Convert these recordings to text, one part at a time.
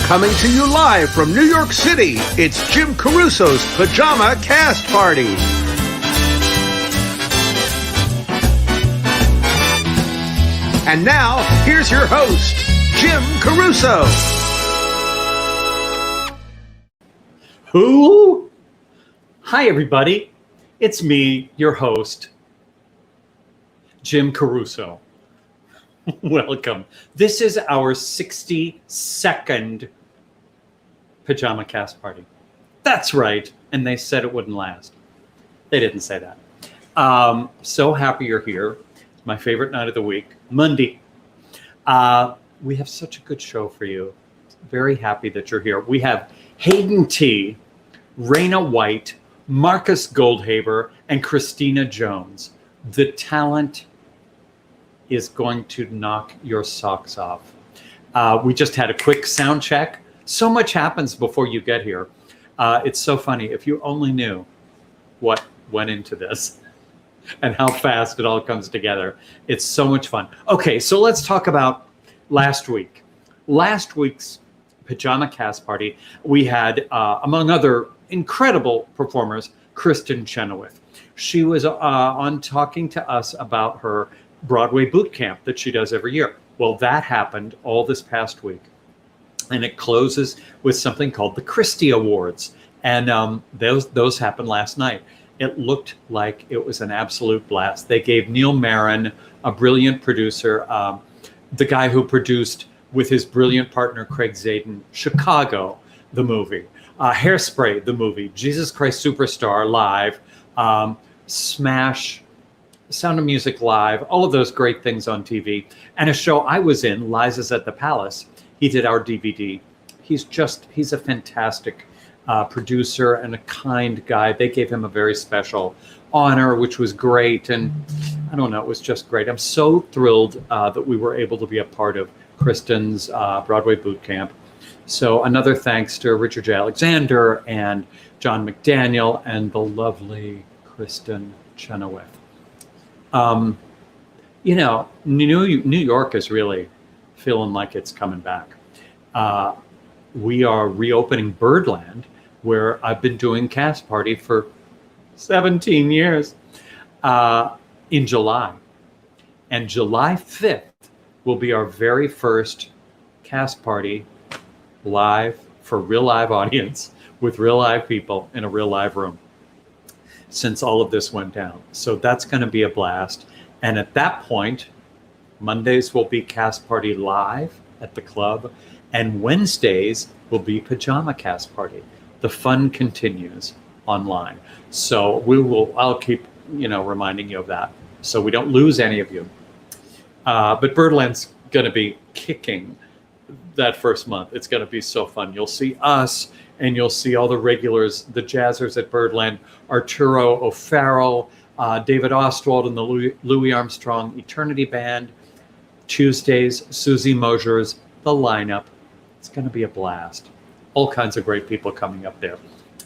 Coming to you live from New York City, it's Jim Caruso's Pajama Cast Party. And now, here's your host, Jim Caruso. Who? Hi, everybody. It's me, your host, Jim Caruso. Welcome. This is our 62nd Pajama Cast Party. That's right. And they said it wouldn't last. They didn't say that. So happy you're here. My favorite night of the week, Monday. We have such a good show for you. Very happy that you're here. We have Hayden Tee, Raena White, Marcus Goldhaber, and Christina Jones. The talent is going to knock your socks off. We just had a quick sound check. So much happens before you get here. It's so funny. If you only knew what went into this and how fast it all comes together. It's so much fun. Okay, so let's talk about last week. Last week's Pajama Cast Party, we had, among other incredible performers, Kristin Chenoweth. She was on talking to us about her Broadway boot camp that she does every year. Well, that happened all this past week. And it closes with something called the Christie Awards. And those happened last night. It looked like it was an absolute blast. They gave Neil Marin, a brilliant producer, the guy who produced with his brilliant partner, Craig Zadan, Chicago, the movie, Hairspray, the movie, Jesus Christ Superstar Live, Smash, Sound of Music Live, all of those great things on TV. And a show I was in, Liza's at the Palace. He did our DVD. He's a fantastic producer and a kind guy. They gave him a very special honor, which was great. And I don't know, it was just great. I'm so thrilled that we were able to be a part of Kristin's Broadway boot camp. So another thanks to Richard J. Alexander and John McDaniel and the lovely Kristin Chenoweth. New York is really feeling like it's coming back. We are reopening Birdland, where I've been doing Cast Party for 17 years, in July. And July 5th will be our very first Cast Party live for real live audience with real live people in a real live room since all of this went down. So that's going to be a blast. And at that point, Mondays will be Cast Party live at the club, and Wednesdays will be Pajama Cast Party. The fun continues online. So I'll keep, reminding you of that so we don't lose any of you. But Birdland's going to be kicking that first month. It's going to be so fun. You'll see us and you'll see all the regulars, the jazzers at Birdland, Arturo O'Farrell, David Ostwald and the Louis Armstrong Eternity Band. Tuesdays, Susie Mosier's The Lineup. It's going to be a blast. All kinds of great people coming up there.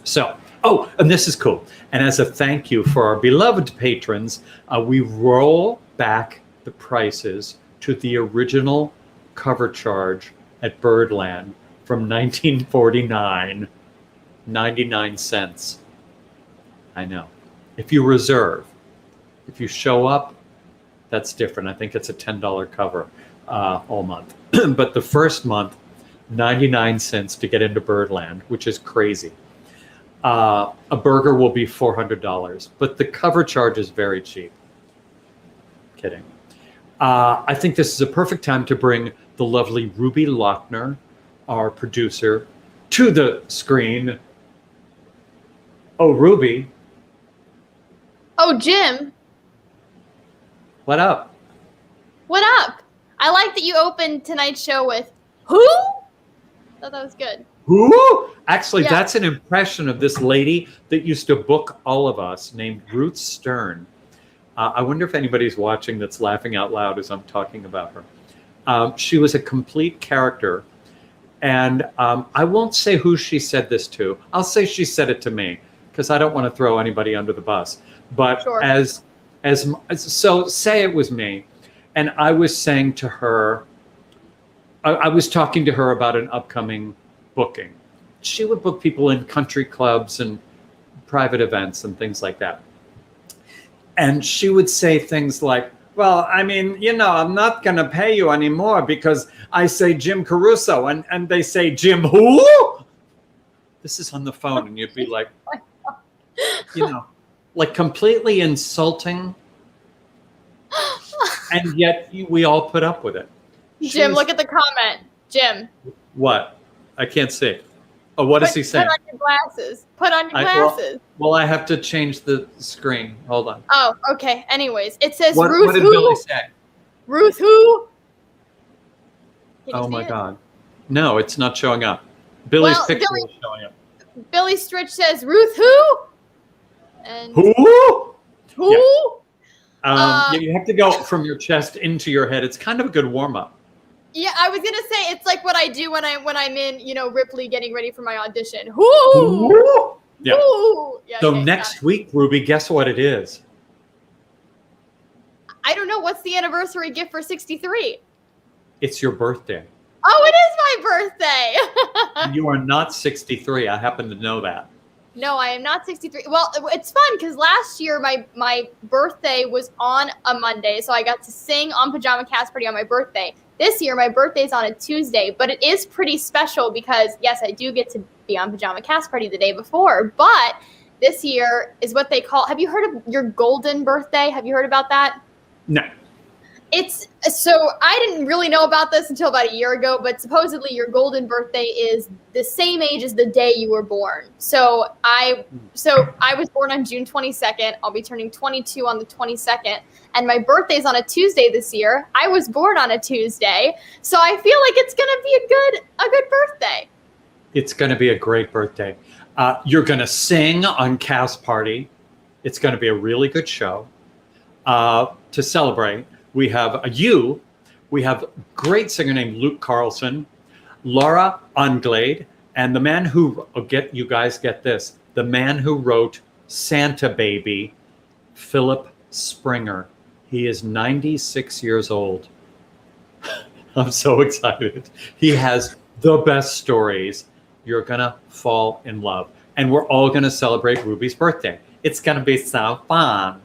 So, and this is cool. And as a thank you for our beloved patrons, we roll back the prices to the original cover charge at Birdland from 1949, 99 cents. I know. If you reserve, if you show up, that's different. I think it's a $10 cover all month. But the first month, 99 cents to get into Birdland, which is crazy. A burger will be $400, but the cover charge is very cheap. Kidding. I think this is a perfect time to bring the lovely Ruby Lochner, our producer, to the screen. Oh, Ruby. Oh, Jim. What up? What up? I like that you opened tonight's show with, who? Thought that was good. Who? Actually, That's an impression of this lady that used to book all of us named Ruth Stern. I wonder if anybody's watching that's laughing out loud as I'm talking about her. She was a complete character. And I won't say who she said this to. I'll say she said it to me because I don't want to throw anybody under the bus. But sure. So say it was me. And I was saying to her, I was talking to her about an upcoming booking. She would book people in country clubs and private events and things like that. And she would say things like, well, I mean, I'm not going to pay you anymore because I say Jim Caruso and they say Jim who? This is on the phone, and you'd be like, like completely insulting. And yet we all put up with it. Jim, look at the comment. Jim. What? I can't see. Oh, what is he saying? Put on your glasses. Put on your glasses. Well, I have to change the screen. Hold on. Oh, okay. Anyways, it says What Ruth did who? Billy say? Ruth who? Oh my God. No, it's not showing up. Billy's picture is showing up. Billy Stritch says Ruth who? And who? Who? Yeah. You have to go from your chest into your head. It's kind of a good warm up. Yeah, I was gonna say it's like what I do when I'm in, Ripley getting ready for my audition. Who? Yeah. Who? Yeah. So next week, Ruby, guess what it is? I don't know. What's the anniversary gift for 63? It's your birthday. Oh, it is my birthday. You are not 63. I happen to know that. No, I am not 63. Well, it's fun because last year my birthday was on a Monday, so I got to sing on Pajama Cast Party on my birthday. This year, my birthday's on a Tuesday, but it is pretty special because, yes, I do get to be on Pajama Cast Party the day before, but this year is what they call, have you heard of your golden birthday? Have you heard about that? No. So I didn't really know about this until about a year ago, but supposedly your golden birthday is the same age as the day you were born. So I was born on June 22nd. I'll be turning 22 on the 22nd, and my birthday's on a Tuesday this year. I was born on a Tuesday, so I feel like it's going to be a good birthday. It's going to be a great birthday. You're going to sing on Cast Party. It's going to be a really good show to celebrate. We have we have a great singer named Luke Carlson, Laura Anglade, and the man who, get this, the man who wrote Santa Baby, Philip Springer. He is 96 years old. I'm so excited. He has the best stories. You're going to fall in love. And we're all going to celebrate Ruby's birthday. It's going to be so fun.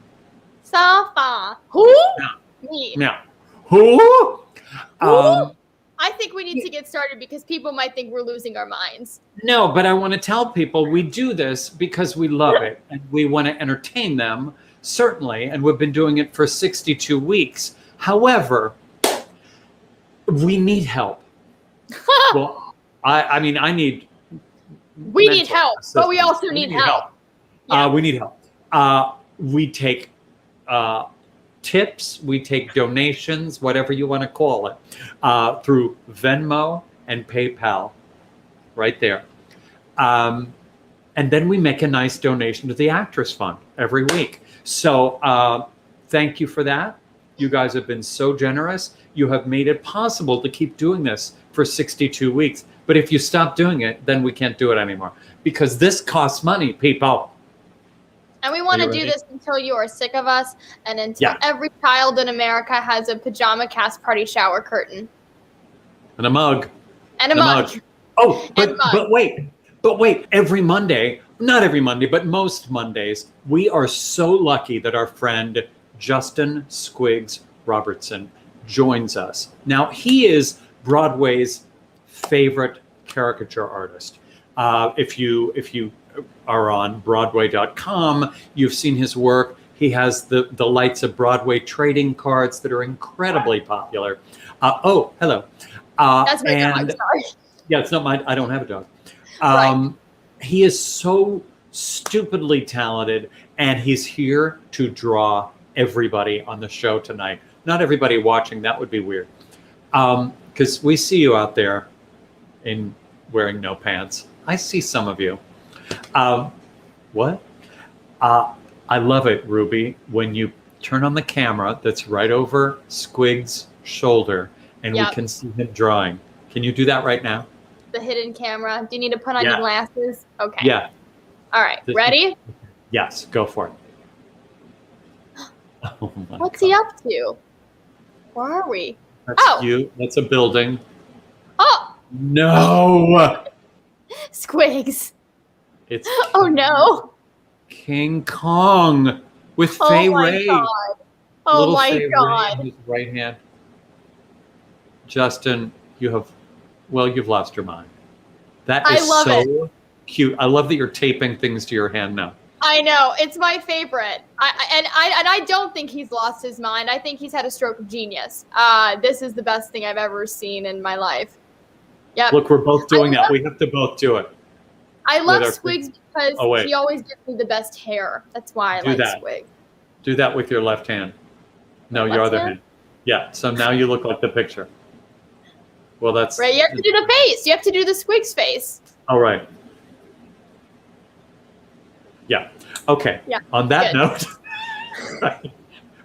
So fun. Who? Yeah. Me. Now, who? I think we need to get started because people might think we're losing our minds. No, but I want to tell people we do this because we love it and we want to entertain them, certainly, and we've been doing it for 62 weeks. However, we need help. Well, I need. We need help, but we also need help. Yeah. We need help. We take tips, we take donations, whatever you want to call it, through Venmo and PayPal, right there. And then we make a nice donation to the Actress Fund every week. So thank you for that. You guys have been so generous. You have made it possible to keep doing this for 62 weeks. But if you stop doing it, then we can't do it anymore because this costs money, people. And we want to do this until you are sick of us and until every child in America has a Pajama Cast Party shower curtain. And a mug. And a mug. Oh, but wait. Every Monday, not every Monday, but most Mondays, we are so lucky that our friend Justin Squiggs Robertson joins us. Now, he is Broadway's favorite caricature artist. If you are on Broadway.com, you've seen his work. He has the Lights of Broadway trading cards that are incredibly popular. Oh, hello. That's my dog, sorry. Yeah, it's not mine. I don't have a dog. Right. He is so stupidly talented, and he's here to draw everybody on the show tonight. Not everybody watching, that would be weird. Because we see you out there in wearing no pants. I see some of you. What? I love it, Ruby, when you turn on the camera that's right over Squig's shoulder and we can see him drawing. Can you do that right now? The hidden camera. Do you need to put on your glasses? Okay. Yeah. All right. Ready? Yes, go for it. Oh my What's God. he up to? Where are we? That's you. That's a building. Oh! No! Squigs. It's Oh no. King Kong with Fay Oh my Ray. god. Oh Little my Fay Ray god. in his right hand. Justin, you've lost your mind. That is I love so cute. I love that you're taping things to your hand now. I know, it's my favorite. I don't think he's lost his mind. I think he's had a stroke of genius. This is the best thing I've ever seen in my life. Yep. Look, we're both doing that. We have to both do it. I love our- Squigs because he always gives me the best hair. That's why I like Squigs. Do that with your left hand. No, your other hand. Yeah. So now you look like the picture. Well, that's right. You have to do the face. You have to do the Squigs face. All right. Yeah. Okay. Yeah. On that note,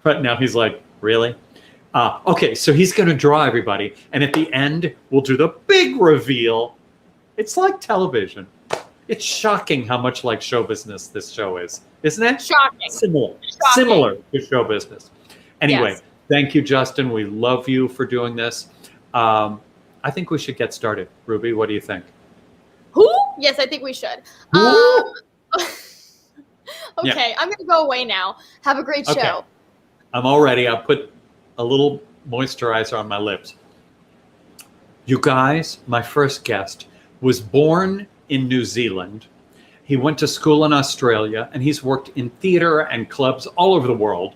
right now he's like, really? Okay, so he's going to draw everybody, and at the end, we'll do the big reveal. It's like television. It's shocking how much like show business this show is, isn't it? Shocking. Similar to show business. Anyway, Yes. Thank you, Justin. We love you for doing this. I think we should get started. Ruby, what do you think? Who? Yes, I think we should. Okay, Yeah. I'm going to go away now. Have a great show. I'm all ready. I'll put a little moisturizer on my lips. You guys, my first guest was born in New Zealand. He went to school in Australia, and he's worked in theater and clubs all over the world.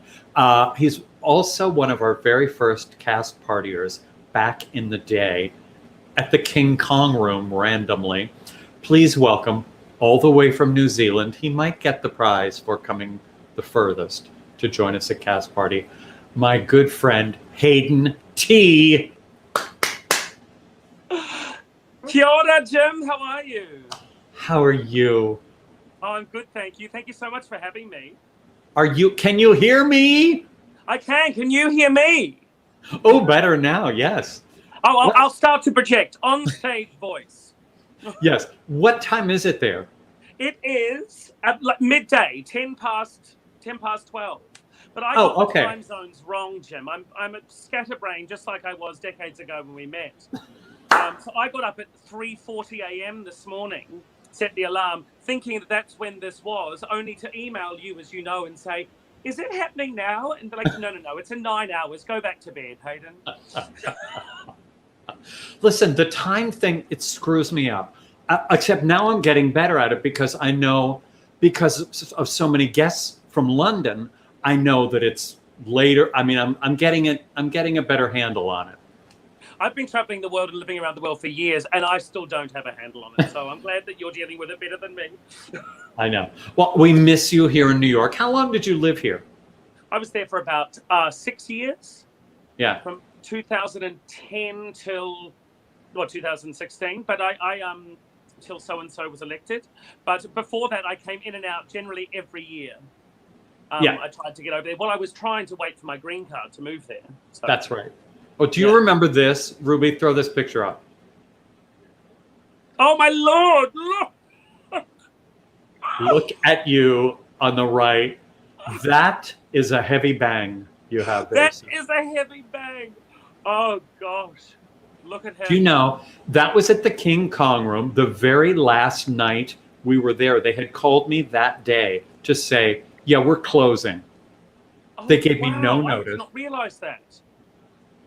He's also one of our very first cast partiers back in the day at the King Kong room randomly. Please welcome, all the way from New Zealand, he might get the prize for coming the furthest to join us at Cast Party, my good friend, Hayden Tee. Kia ora, Jim. How are you? How are you? Oh, I'm good, thank you. Thank you so much for having me. Can you hear me? I can. Can you hear me? Oh, better now, yes. Oh, I'll start to project on stage voice. Yes. What time is it there? It is at midday, 10 past 12. But I got the time zones wrong, Jim. I'm a scatterbrain, just like I was decades ago when we met. So I got up at 3:40 a.m. this morning, set the alarm, thinking that that's when this was, only to email you, as you know, and say, is it happening now? And be like, no, it's in 9 hours. Go back to bed, Hayden. Listen, the time thing, it screws me up. Except now I'm getting better at it because I know, because of so many guests from London, I know that it's later. I mean, I'm getting a better handle on it. I've been traveling the world and living around the world for years, and I still don't have a handle on it. So I'm glad that you're dealing with it better than me. I know. Well, we miss you here in New York. How long did you live here? I was there for about 6 years. Yeah. From 2010 till 2016. But I till so-and-so was elected. But before that, I came in and out generally every year. I tried to get over there. Well, I was trying to wait for my green card to move there. So. That's right. Oh, do you remember this? Ruby, throw this picture up. Oh, my Lord. Look. Look at you on the right. That is a heavy bang you have there. That is a heavy bang. Oh, gosh. Look at him. Do you know, that was at the King Kong room the very last night we were there. They had called me that day to say, yeah, we're closing. Oh, they gave me no notice. I did not realize that.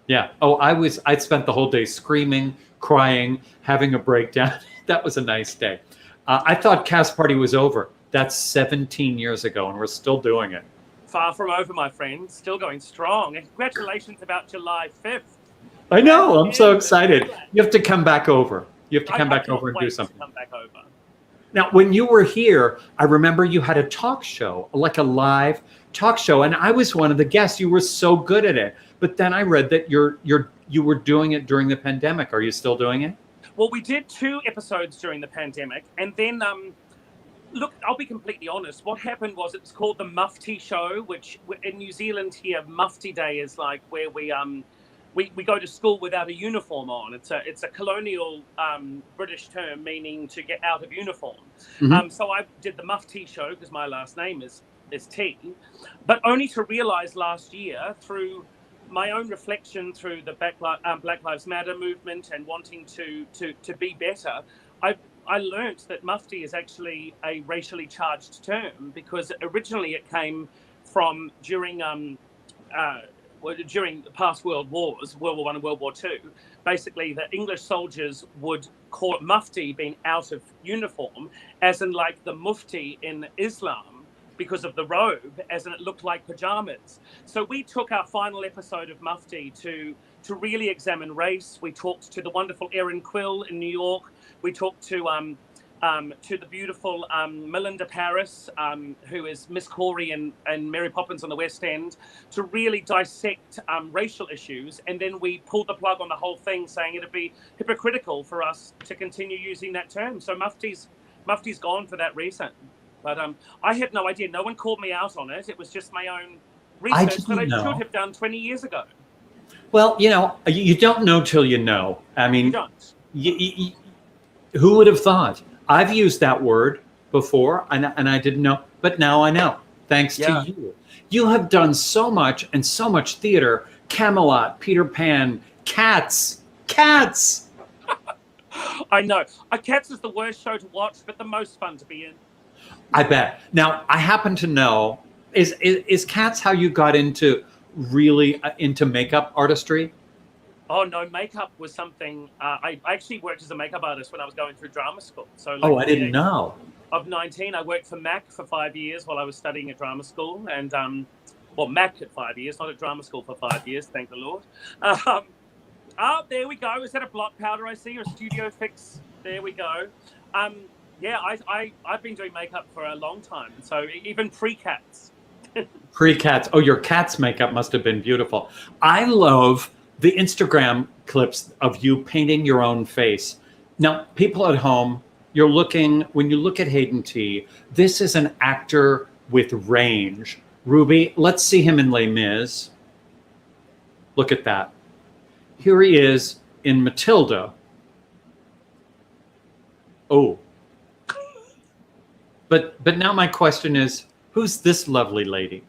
Yeah. Oh, I spent the whole day screaming, crying, having a breakdown. That was a nice day. I thought Cast Party was over. That's 17 years ago, and we're still doing it. Far from over, my friend. Still going strong. And congratulations about July 5th. I know. I'm so excited. You have to come back over. You have to come back over and do something. Come back over. Now, when you were here, I remember you had a talk show, like a live talk show, and I was one of the guests. You were so good at it. But then I read that you were doing it during the pandemic. Are you still doing it? Well, we did 2 episodes during the pandemic, and then look, I'll be completely honest. What happened was it was called the Mufti Show, which in New Zealand here, Mufti Day is like where we go to school without a uniform on. It's a colonial British term meaning to get out of uniform. Mm-hmm. So I did the Mufti Show because my last name is Tee, but only to realize last year through my own reflection through the Black Lives Matter movement and wanting to be better, I learnt that mufti is actually a racially charged term because originally it came from during the past world wars, World War I and World War II. Basically, the English soldiers would call it mufti, being out of uniform, as in like the mufti in Islam, because of the robe, as in it looked like pajamas. So we took our final episode of Mufti to really examine race. We talked to the wonderful Erin Quill in New York. We talked to the beautiful Melinda Paris, who is Miss Corey and Mary Poppins on the West End, to really dissect racial issues. And then we pulled the plug on the whole thing, saying it'd be hypocritical for us to continue using that term. So Mufti's gone for that reason. But I had no idea. No one called me out on it. It was just my own research that I should have done 20 years ago. Well, you don't know till you know. I mean, you don't. Who would have thought? I've used that word before, and I didn't know, but now I know. Thanks to you. You have done so much and so much theater. Camelot, Peter Pan, Cats. I know. Cats is the worst show to watch, but the most fun to be in. I bet. Now, I happen to know, is Cats how you got into really into makeup artistry? Oh, no, makeup was something. I actually worked as a makeup artist when I was going through drama school. So, I didn't know. Of 19, I worked for Mac for 5 years while I was studying at drama school. And, Mac at 5 years, not at drama school for 5 years, thank the Lord. There we go. Is that a blot powder I see, or a studio fix? There we go. I've been doing makeup for a long time. So even pre-Cats. Pre-Cats. Oh, your Cats makeup must have been beautiful. I love the Instagram clips of you painting your own face. Now, people at home, when you look at Hayden Tee, this is an actor with range. Ruby, let's see him in Les Mis. Look at that. Here he is in Matilda. Oh. But now my question is, who's this lovely lady?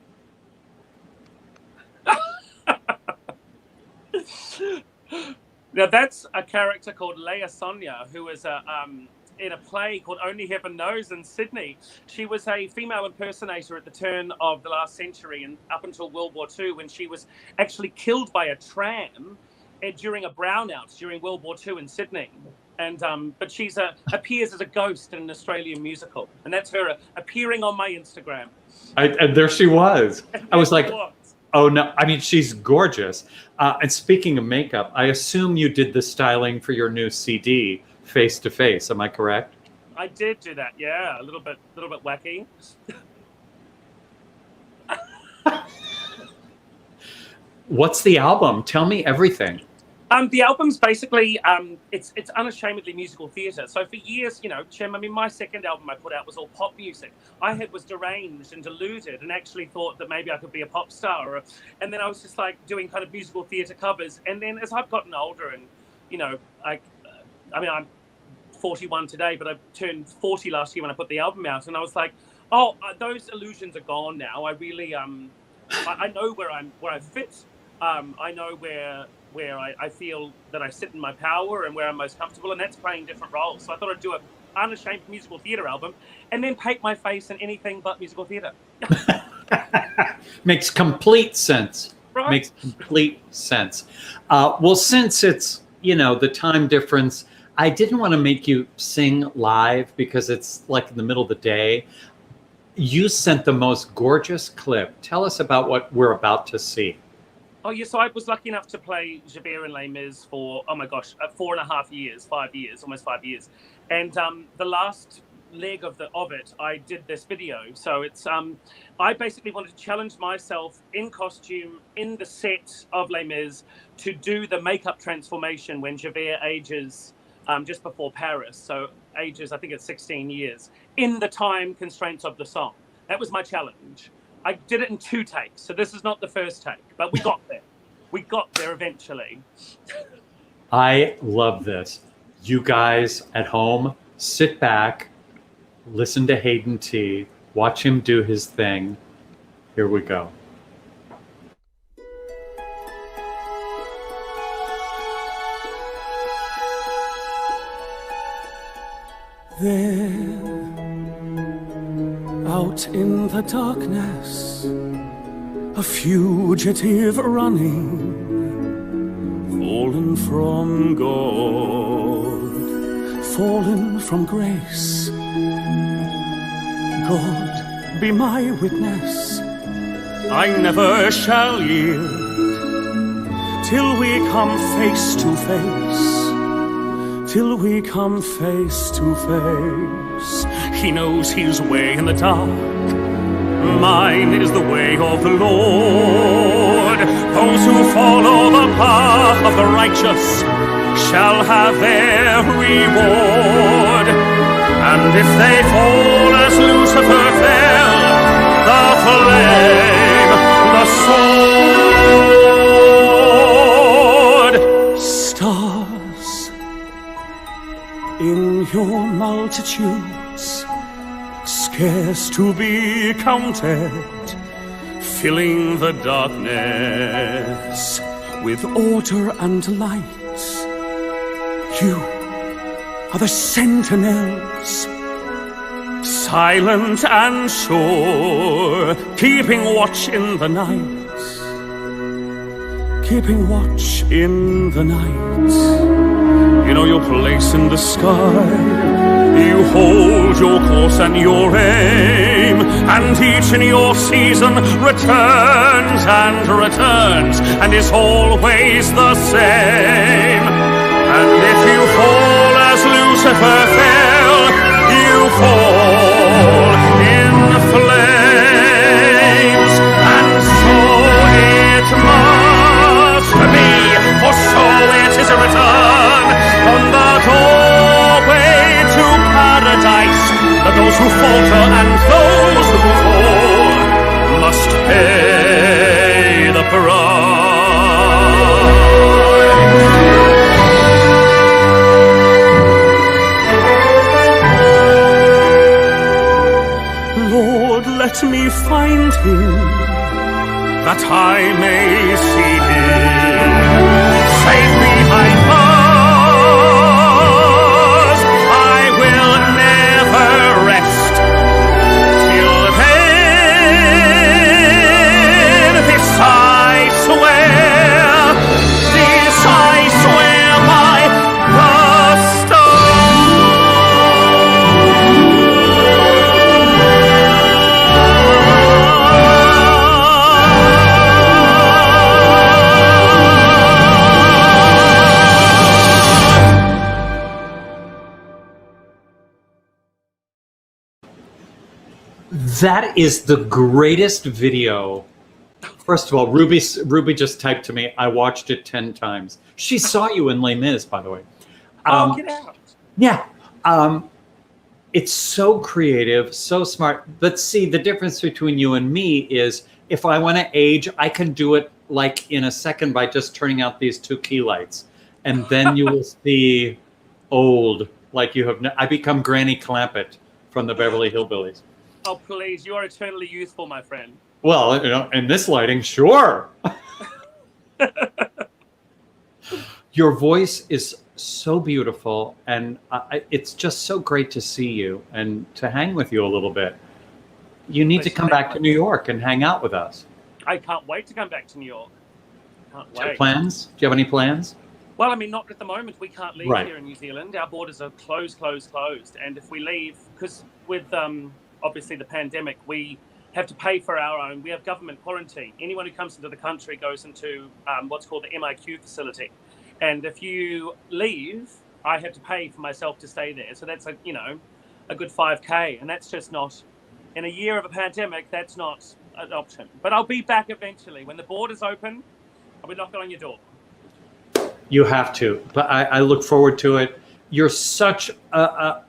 Now that's a character called Leia Sonia, who is in a play called Only Heaven Knows in Sydney. She was a female impersonator at the turn of the last century and up until World War II, when she was actually killed by a tram during a brownout during World War II in Sydney. And but she appears as a ghost in an Australian musical, and that's her appearing on my Instagram. And there she was. I was like, oh no! I mean, she's gorgeous. And speaking of makeup, I assume you did the styling for your new CD, Face to Face. Am I correct? I did do that. Yeah, a little bit wacky. What's the album? Tell me everything. The album's basically, it's unashamedly musical theatre. So for years, Jim, my second album I put out was all pop music. I was deranged and deluded and actually thought that maybe I could be a pop star. And then I was just like doing kind of musical theatre covers. And then as I've gotten older and, I'm 41 today, but I turned 40 last year when I put the album out. And I was like, those illusions are gone now. I really, I know where I fit. I know where I feel that I sit in my power and where I'm most comfortable, and that's playing different roles. So I thought I'd do an unashamed musical theatre album and then paint my face in anything but musical theatre. Makes complete sense. Right? Makes complete sense. Well, since it's, the time difference, I didn't want to make you sing live because it's like in the middle of the day. You sent the most gorgeous clip. Tell us about what we're about to see. Oh, yeah, so I was lucky enough to play Javert in Les Mis for, 4.5 years, 5 years, almost 5 years. And the last leg of it, I did this video. So it's, I basically wanted to challenge myself in costume, in the set of Les Mis, to do the makeup transformation when Javert ages just before Paris. So ages, I think it's 16 years, in the time constraints of the song. That was my challenge. I did it in 2 takes, so this is not the first take, but we got there. We got there eventually. I love this. You guys at home, sit back, listen to Hayden Tee, watch him do his thing. Here we go. There, out in the darkness, a fugitive running, fallen from God, fallen from grace. God, be my witness, I never shall yield till we come face to face. Till we come face to face. He knows his way in the dark. Mine is the way of the Lord. Those who follow the path of the righteous shall have their reward. And if they fall as Lucifer fell, the flame, the sword, stars in your multitudes, scarce to be counted, filling the darkness with order and light. You are the sentinels, silent and sure, keeping watch in the night, keeping watch in the night. You know your place in the sky, you hold your course and your aim, and each in your season returns and returns, and is always the same. And if you fall as Lucifer fell, you fall in flames, and so it must be, for so it is written on the doorway to paradise, that those who falter and those who fall must pay the price. Lord, let me find him, that I may see him. Save me, I must. I will never rest till then. This I swear by the That is the greatest video. First of all, Ruby just typed to me, I watched it 10 times. She saw you in Les Mis, by the way. Get out. Yeah. It's so creative, so smart. But see, the difference between you and me is if I want to age, I can do it like in a second by just turning out these two key lights. And then you will see old, like you have. I become Granny Clampett from the Beverly Hillbillies. Oh, please. You are eternally youthful, my friend. Well, you know, in this lighting, sure. Your voice is so beautiful, and it's just so great to see you and to hang with you a little bit. You need to come back to New York and hang out with us. I can't wait to come back to New York. Can't wait. Do you have plans? Do you have any plans? Well, I mean, not at the moment. We can't leave Right. here in New Zealand. Our borders are closed. And if we leave, because with obviously the pandemic, we have to pay for our own. We have government quarantine. Anyone who comes into the country goes into what's called the MIQ facility. And if you leave, I have to pay for myself to stay there. So that's a good $5,000, and that's just not, in a year of a pandemic, that's not an option. But I'll be back eventually when the borders open. I'll be knocking on your door. You have to, but I look forward to it. You're such a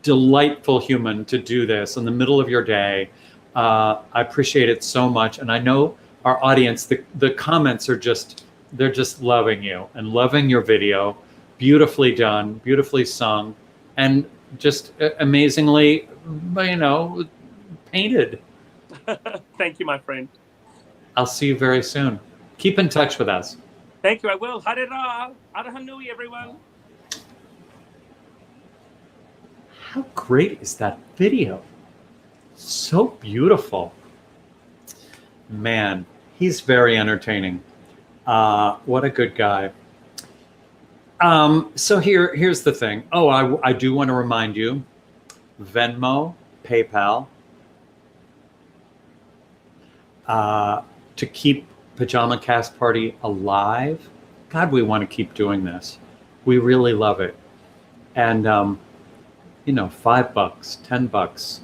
delightful human to do this in the middle of your day. I appreciate it so much, and I know our audience. The comments are they're just loving you and loving your video. Beautifully done, beautifully sung, and just amazingly, painted. Thank you, my friend. I'll see you very soon. Keep in touch with us. Thank you, I will. Harera. Arahanui, everyone. How great is that video? So beautiful. Man, he's very entertaining. What a good guy. So here's the thing. Oh, I do want to remind you, Venmo, PayPal, to keep Pajama Cast Party alive. God, we want to keep doing this. We really love it. And, $5, $10,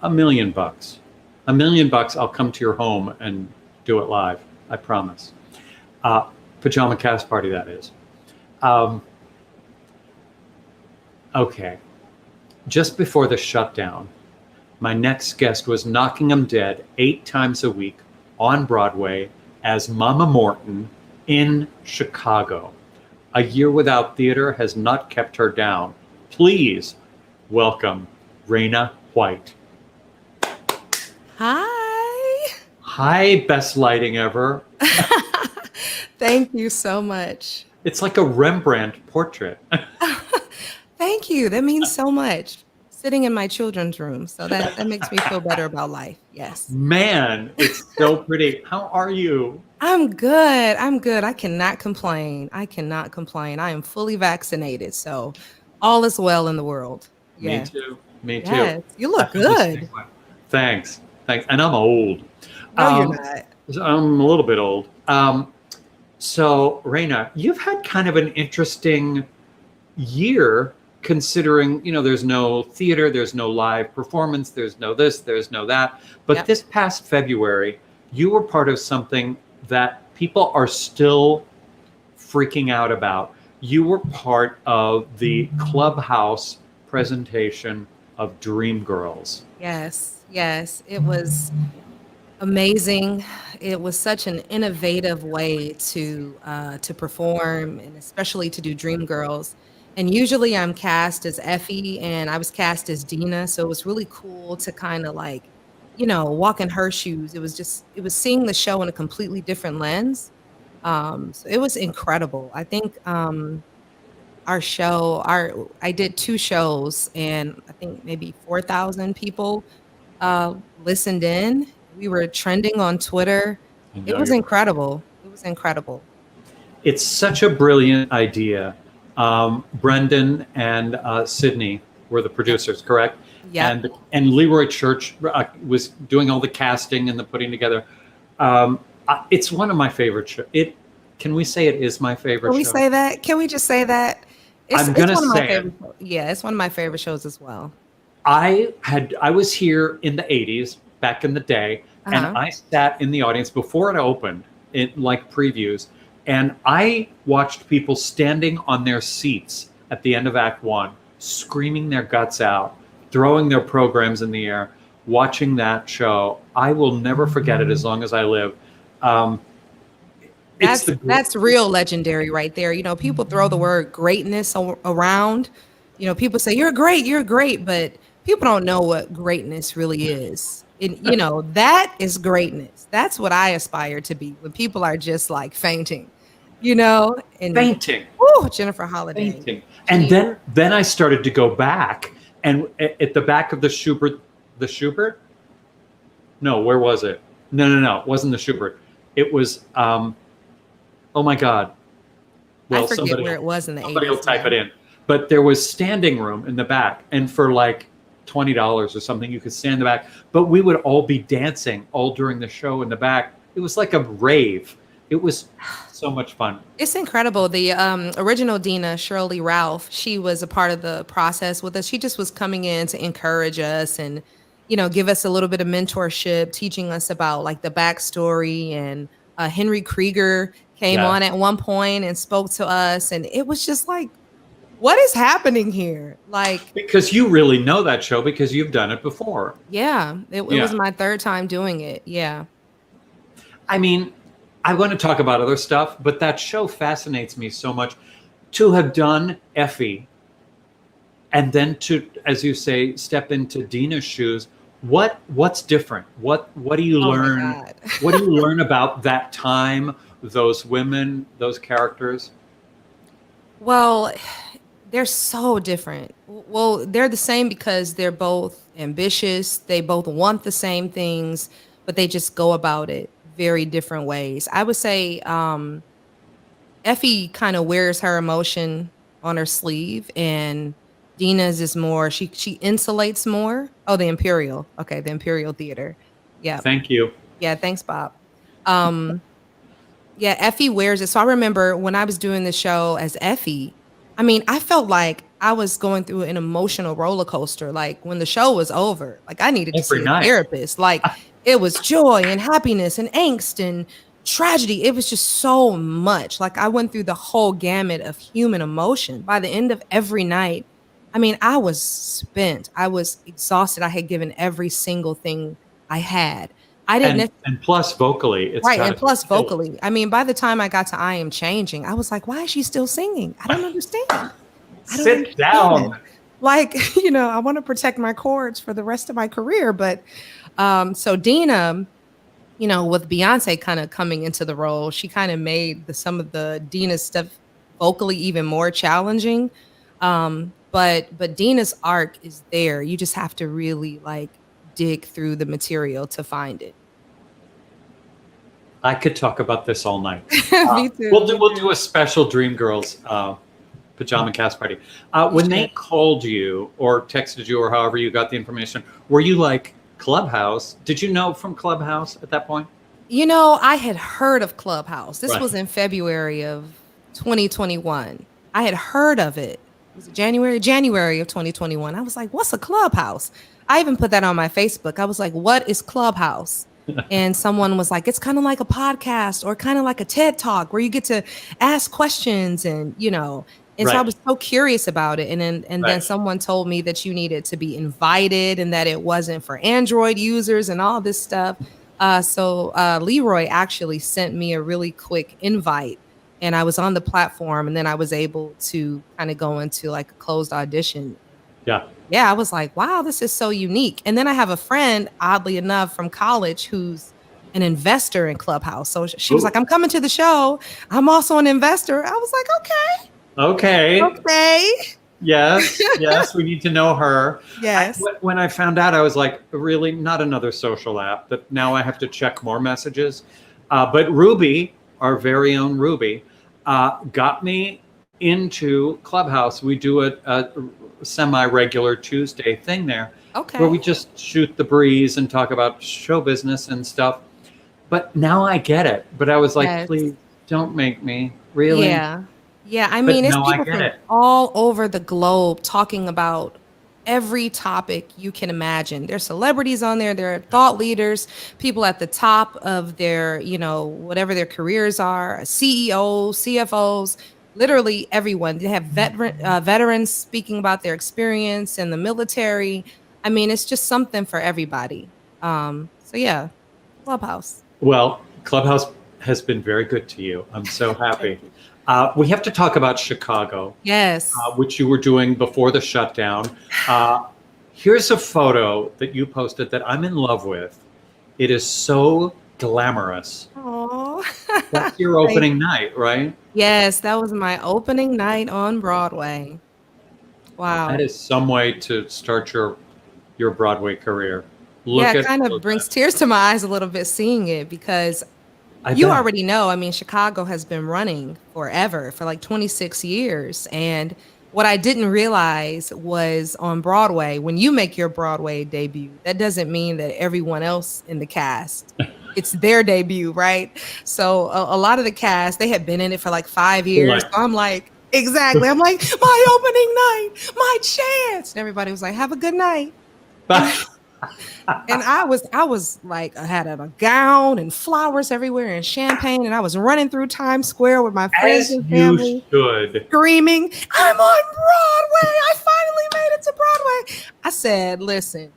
$1 million. $1 million, I'll come to your home and do it live. I promise. Pajama Cast Party, that is. Okay. Just before the shutdown, my next guest was knocking 'em dead 8 times a week on Broadway as Mama Morton in Chicago. A year without theater has not kept her down. Please welcome Raena White. Hi. Hi, best lighting ever. Thank you so much. It's like a Rembrandt portrait. Thank you. That means so much. Sitting in my children's room. So that makes me feel better about life. Yes. Man, it's so pretty. How are you? I'm good. I cannot complain. I am fully vaccinated. So all is well in the world. Yeah. Me too. Yes. You look good. Thanks. And I'm old. No, you're not. I'm a little bit old. So, Raena, you've had kind of an interesting year considering, there's no theater, there's no live performance, there's no this, there's no that. But This past February, you were part of something that people are still freaking out about. You were part of the Clubhouse presentation of Dreamgirls. Yes. It was amazing. It was such an innovative way to perform, and especially to do Dreamgirls. And usually I'm cast as Effie, and I was cast as Dina. So it was really cool to kind of walk in her shoes. It was seeing the show in a completely different lens. So it was incredible. I think I did 2 shows, and I think maybe 4,000 people listened in. We were trending on Twitter. It was incredible. It's such a brilliant idea. Brendan and Sydney were the producers, correct? Yeah. And Leroy Church was doing all the casting and the putting together. It's one of my favorite shows. Can we say it is my favorite show? Can we say that? Can we just say that? I'm going to say it. Yeah, it's one of my favorite shows as well. I was here in the 80s, back in the day, and I sat in the audience before it opened, in like previews, and I watched people standing on their seats at the end of Act 1, screaming their guts out, throwing their programs in the air, watching that show. I will never forget it as long as I live. That's real legendary right there. People throw the word greatness around. People say you're great, but people don't know what greatness really is. And, that is greatness. That's what I aspire to be when people are just like fainting, and fainting. Oh, Jennifer Holliday. Fainting. And then I started to go back, and at the back of the Schubert. No, where was it? No, it wasn't the Schubert. It was, oh my God. Well, I forget where it was in the 80s. Somebody will type it in. But there was standing room in the back, and for like $20 or something, you could stand in the back. But we would all be dancing all during the show in the back. It was like a rave. It was so much fun. It's incredible. The original Dina, Shirley Ralph, she was a part of the process with us. She just was coming in to encourage us and, give us a little bit of mentorship, teaching us about like the backstory. And Henry Krieger came on at one point and spoke to us. And it was just like, what is happening here? Like, because you really know that show because you've done it before. Yeah, it was my 3rd time doing it. Yeah. I mean, I want to talk about other stuff, but that show fascinates me so much. To have done Effie and then to, as you say, step into Dina's shoes. What's different? What do you learn? What do you learn about that time, those women, those characters? Well, They're so different. Well, they're the same because they're both ambitious. They both want the same things, but they just go about it very different ways. I would say Effie kind of wears her emotion on her sleeve, and Dina's is more, she insulates more. Oh, the Imperial. Okay, the Imperial Theater. Yeah. Thank you. Yeah, thanks, Bob. Yeah, Effie wears it. So I remember when I was doing the show as Effie, I mean, I felt like I was going through an emotional roller coaster. Like when the show was over, like I needed to Every see night. a therapist. Like it was joy and happiness and angst and tragedy. It was just so much. Like I went through the whole gamut of human emotion. By the end of every night, I mean, I was spent. I was exhausted. I had given every single thing I had. I didn't. And plus vocally, it's Right, and plus vocally. I mean, by the time I got to I Am Changing, I was like, why is she still singing? I don't understand. Sit down. Like, you know, I want to protect my chords for the rest of my career. But so Dina, you know, with Beyonce kind of coming into the role, she kind of made some of the Dina stuff vocally even more challenging. But Dina's arc is there. You just have to really like dig through the material to find it. I could talk about this all night. Me too. We'll do a special Dreamgirls pajama cast party. When they called you or texted you or however you got the information, were you like Clubhouse? Did you know from Clubhouse at that point? You know, I had heard of Clubhouse. This Right. was in February of 2021. I had heard of it. Was it January of 2021. I was like, what's a Clubhouse? I even put that on my Facebook. I was like, what is Clubhouse? And someone was like, it's kind of like a podcast or kind of like a TED Talk where you get to ask questions and, you know, and so I was so curious about it. And then someone told me that you needed to be invited and that it wasn't for Android users and all this stuff. So Leroy actually sent me a really quick invite and I was on the platform and then I was able to kind of go into like a closed audition. Yeah, I was like, wow, this is so unique. And then I have a friend, oddly enough, from college who's an investor in Clubhouse. So she was like, I'm coming to the show. I'm also an investor. I was like, okay. Yes, we need to know her. Yes. When I found out, I was like, really, not another social app. But now I have to check more messages. But Ruby, our very own Ruby, got me into Clubhouse. We do a semi-regular Tuesday thing there, where we just shoot the breeze and talk about show business and stuff. But now I get it. But I was like, please don't make me. Really? Yeah. I mean, it's people from all over the globe talking about every topic you can imagine. There's celebrities on there. There are thought leaders, people at the top of their, you know, whatever their careers are, CEOs, CFOs. Literally everyone. They have veterans speaking about their experience in the military. I mean, it's just something for everybody. So yeah, Clubhouse. Well, Clubhouse has been very good to you. I'm so happy. We have to talk about Chicago. Yes. Which you were doing before the shutdown. Here's a photo that you posted that I'm in love with. It is so glamorous. Oh, that's your opening night, right? Yes, that was my opening night on Broadway. Wow. That is some way to start your Broadway career. It kind of brings tears to my eyes a little bit seeing it because you already know, I mean, Chicago has been running forever, for like 26 years. And what I didn't realize was on Broadway, when you make your Broadway debut, that doesn't mean that everyone else in the cast, it's their debut, right? So a lot of the cast, they had been in it for like 5 years. Right. So I'm like, exactly. I'm like, my opening night, my chance. And everybody was like, have a good night. And I was like, I had a gown and flowers everywhere and champagne, and I was running through Times Square with my friends and family, screaming, I'm on Broadway. I finally made it to Broadway. I said, listen,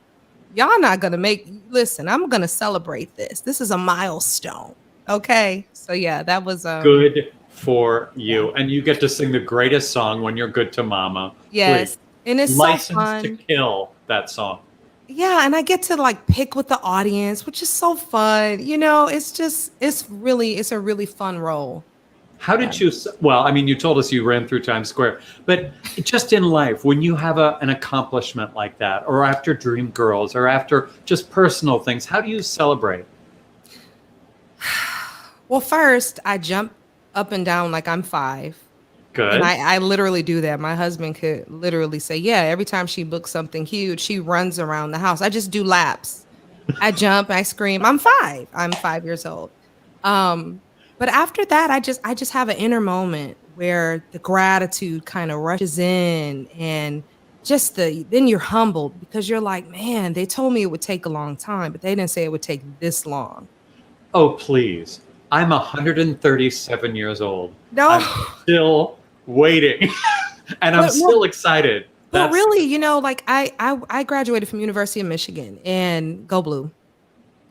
y'all not gonna I'm gonna celebrate this. This is a milestone. Okay. So yeah, that was good for you. And you get to sing the greatest song, When You're Good to Mama. Yes. Please. And it's License so fun to Kill, that song. Yeah, and I get to like pick with the audience, which is so fun. You know, it's a really fun role. How did you, well, I mean, you told us you ran through Times Square, but just in life, when you have an accomplishment like that, or after Dreamgirls, or after just personal things, how do you celebrate? Well, first, I jump up and down like I'm 5. Good. And I literally do that. My husband could literally say, yeah, every time she books something huge, she runs around the house. I just do laps. I jump, I scream. I'm 5. I'm 5 years old. But after that, I just have an inner moment where the gratitude kind of rushes in, and just then you're humbled because you're like, man, they told me it would take a long time, but they didn't say it would take this long. Oh, please. I'm 137 years old. No. I'm still waiting and I'm still excited. But really, you know, like I graduated from University of Michigan, and Go Blue.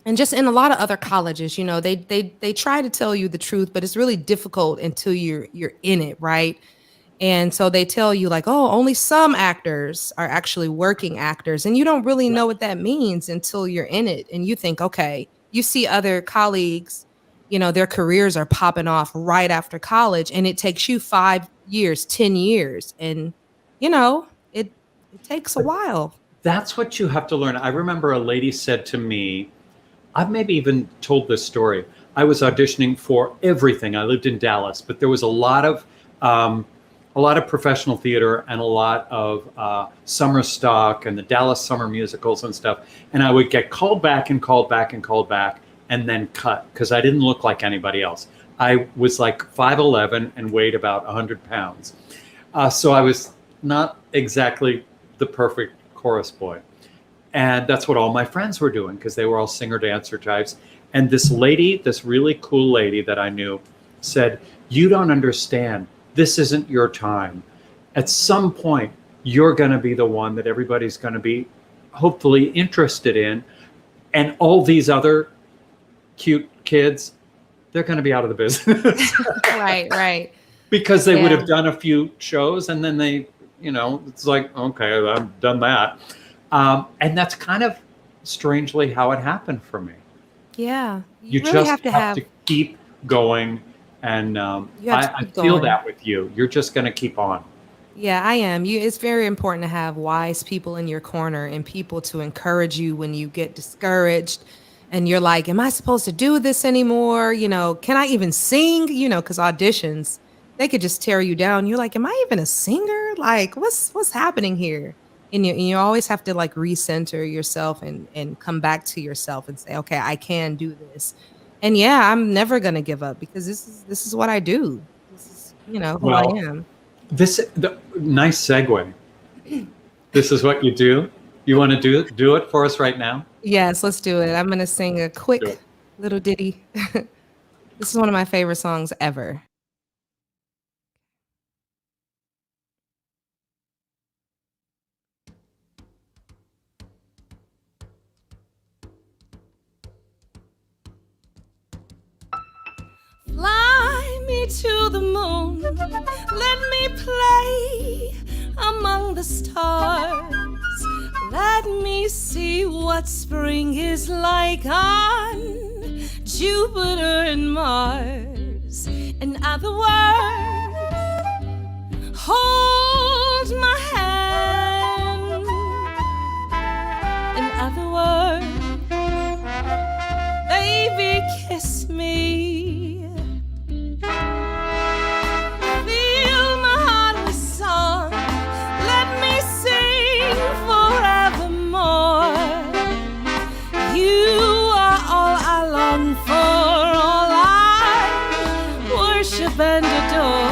And just in a lot of other colleges, you know, they try to tell you the truth, but it's really difficult until you're in it, right? And so they tell you like, oh, only some actors are actually working actors, and you don't really know what that means until you're in it. And you think, okay, you see other colleagues, you know, their careers are popping off right after college, and it takes you 5 years, 10 years, and you know, it takes a while. That's what you have to learn. I remember a lady said to me, I've maybe even told this story. I was auditioning for everything. I lived in Dallas, but there was a lot of professional theater and a lot of summer stock and the Dallas summer musicals and stuff. And I would get called back and called back and called back and then cut because I didn't look like anybody else. I was like 5'11" and weighed about 100 pounds. So I was not exactly the perfect chorus boy. And that's what all my friends were doing because they were all singer-dancer types. And this lady, this really cool lady that I knew said, you don't understand. This isn't your time. At some point, you're going to be the one that everybody's going to be hopefully interested in. And all these other cute kids, they're going to be out of the business. Right. Because they would have done a few shows and then they, you know, it's like, okay, I've done that. And that's kind of strangely how it happened for me. Yeah. You really just have to keep going. And I feel that with you. You're just going to keep on. Yeah, I am. It's very important to have wise people in your corner and people to encourage you when you get discouraged and you're like, am I supposed to do this anymore? You know, can I even sing? You know, because auditions, they could just tear you down. You're like, am I even a singer? Like, what's happening here? And you always have to like recenter yourself and come back to yourself and say, okay, I can do this. And yeah, I'm never going to give up because this is what I do. This is, you know, who I am. Nice segue. This is what you do. You want to do it for us right now? Yes, let's do it. I'm going to sing a quick little ditty. This is one of my favorite songs ever. Fly me to the moon, let me play among the stars. Let me see what spring is like on Jupiter and Mars. In other words, hold my hand. In other words, baby, kiss me. And adore.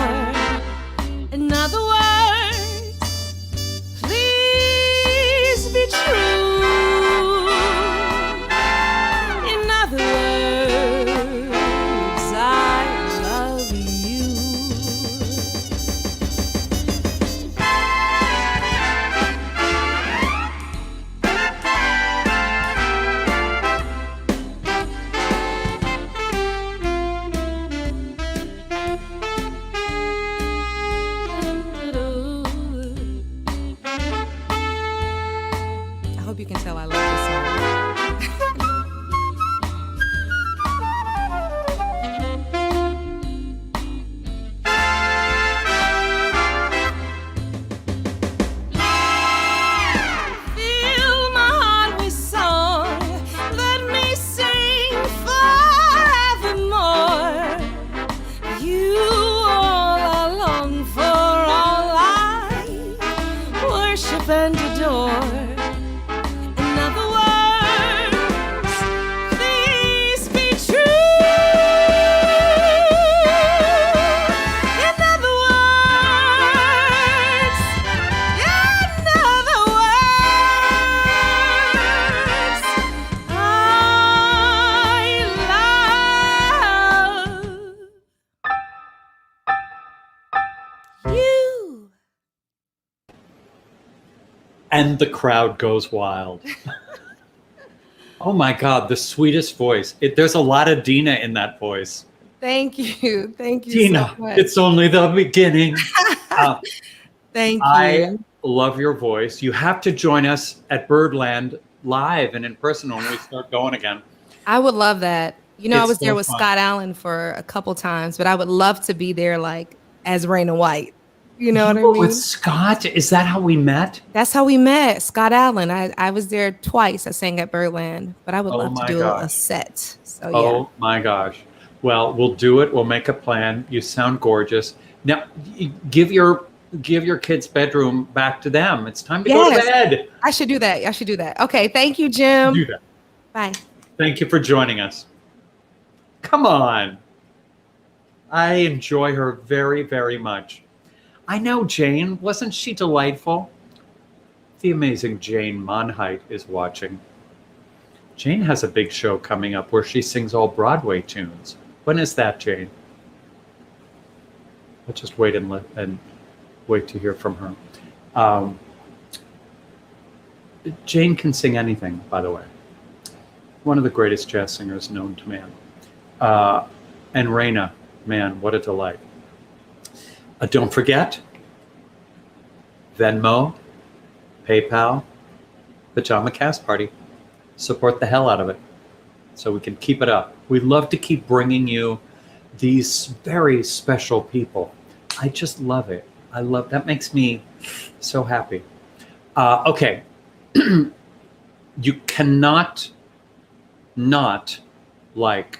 And the crowd goes wild. Oh my God, the sweetest voice. There's a lot of Dina in that voice. Thank you. Thank you Dina, so much. it's only the beginning. Thank I you. love your voice. You have to join us at Birdland live and in person when we start going again. I would love that. You know, I It's was so there with fun. Scott Allen for a couple times, but I would love to be there like as Raena White. You know what I mean? With Scott? Is that how we met? That's how we met. Scott Allen. I was there twice. I sang at Birdland, but I would love to do a set. So yeah. Oh my gosh. Well, we'll do it. We'll make a plan. You sound gorgeous. Now, give your kids' bedroom back to them. It's time to go to bed. I should do that. Okay. Thank you, Jim. Do that. Bye. Thank you for joining us. Come on. I enjoy her very, very much. I know Jane. Wasn't she delightful? The amazing Jane Monheit is watching. Jane has a big show coming up where she sings all Broadway tunes. When is that, Jane? I'll just wait and wait to hear from her. Jane can sing anything, by the way. One of the greatest jazz singers known to man. And Raena, man, what a delight. Don't forget, Venmo, PayPal, Pajama Cast Party. Support the hell out of it so we can keep it up. We'd love to keep bringing you these very special people. I just love it. That makes me so happy. Okay. You cannot not like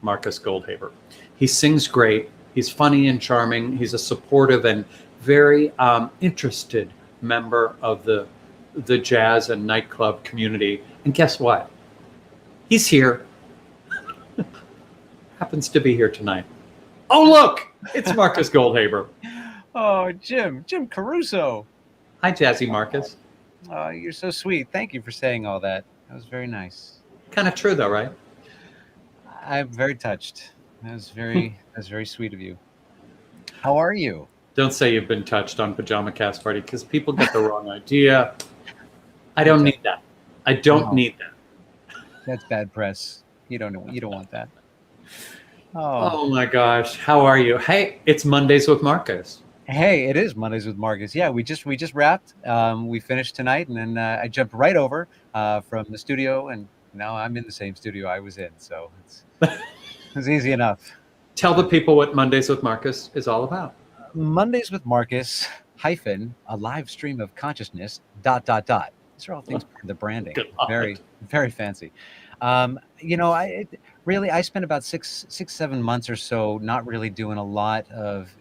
Marcus Goldhaber. He sings great. He's funny and charming. He's a supportive and very interested member of the jazz and nightclub community. And guess what? He's here. Happens to be here tonight. Oh, look! It's Marcus Goldhaber. Oh, Jim Caruso. Hi, Jazzy Marcus. Oh, you're so sweet. Thank you for saying all that. That was very nice. Kind of true, though, right? I'm very touched. That was very sweet of you. How are you? Don't say you've been touched on Pajama Cast Party because people get the wrong idea. I don't need that. I don't need that. That's bad press. You don't want that. Oh my gosh. How are you? Hey, it's Mondays with Marcus. Hey, it is Mondays with Marcus. Yeah, we just wrapped. We finished tonight, and then I jumped right over from the studio, and now I'm in the same studio I was in. So it's easy enough. Tell the people what Mondays with Marcus is all about. Mondays with Marcus - a live stream of consciousness ... These are all things for the branding. Very, very fancy. I spent about 6-7 months or so not really doing a lot of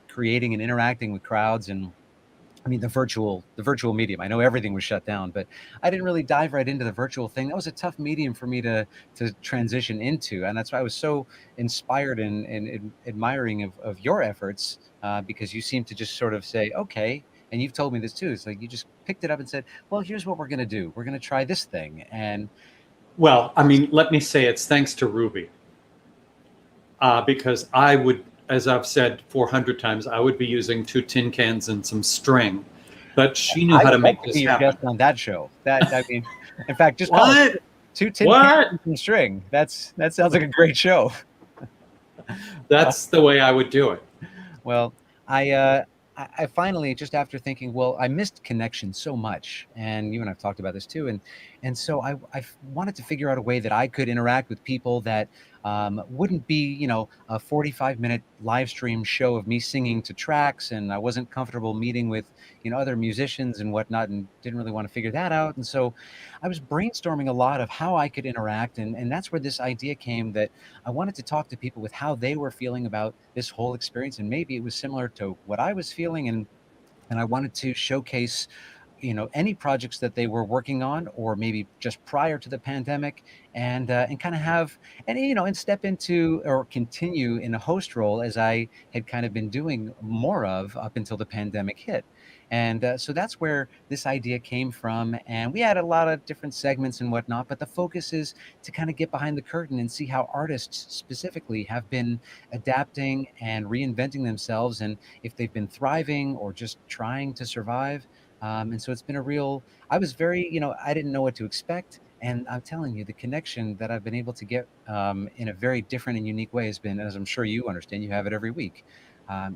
creating and interacting with crowds, and I mean the virtual medium. I know everything was shut down, but I didn't really dive right into the virtual thing. That was a tough medium for me to transition into, and that's why I was so inspired and admiring of your efforts, because you seem to just sort of say, okay. And you've told me this too. It's like you just picked it up and said, well, here's what we're going to do. We're going to try this thing. And well, I mean, let me say it's thanks to Ruby. Because I would, as I've said 400 times, I would be using 2 tin cans and some string. But she knew how to make this happen. Guest on that show. In fact, just what? 2 tin cans and some string. That sounds like a great show. That's the way I would do it. Well, I finally, just after thinking, well, I missed connection so much, and you and I've talked about this too, and so I wanted to figure out a way that I could interact with people that wouldn't be, a 45-minute live stream show of me singing to tracks, and I wasn't comfortable meeting with, other musicians and whatnot, and didn't really want to figure that out. And so I was brainstorming a lot of how I could interact, and that's where this idea came that I wanted to talk to people with how they were feeling about this whole experience, and maybe it was similar to what I was feeling, and I wanted to showcase any projects that they were working on, or maybe just prior to the pandemic, and kind of have, and step into or continue in a host role as I had kind of been doing more of up until the pandemic hit. And so that's where this idea came from. And we had a lot of different segments and whatnot, but the focus is to kind of get behind the curtain and see how artists specifically have been adapting and reinventing themselves, and if they've been thriving or just trying to survive. And so it's been a real, I was very, I didn't know what to expect. And I'm telling you, the connection that I've been able to get in a very different and unique way has been, as I'm sure you understand, you have it every week.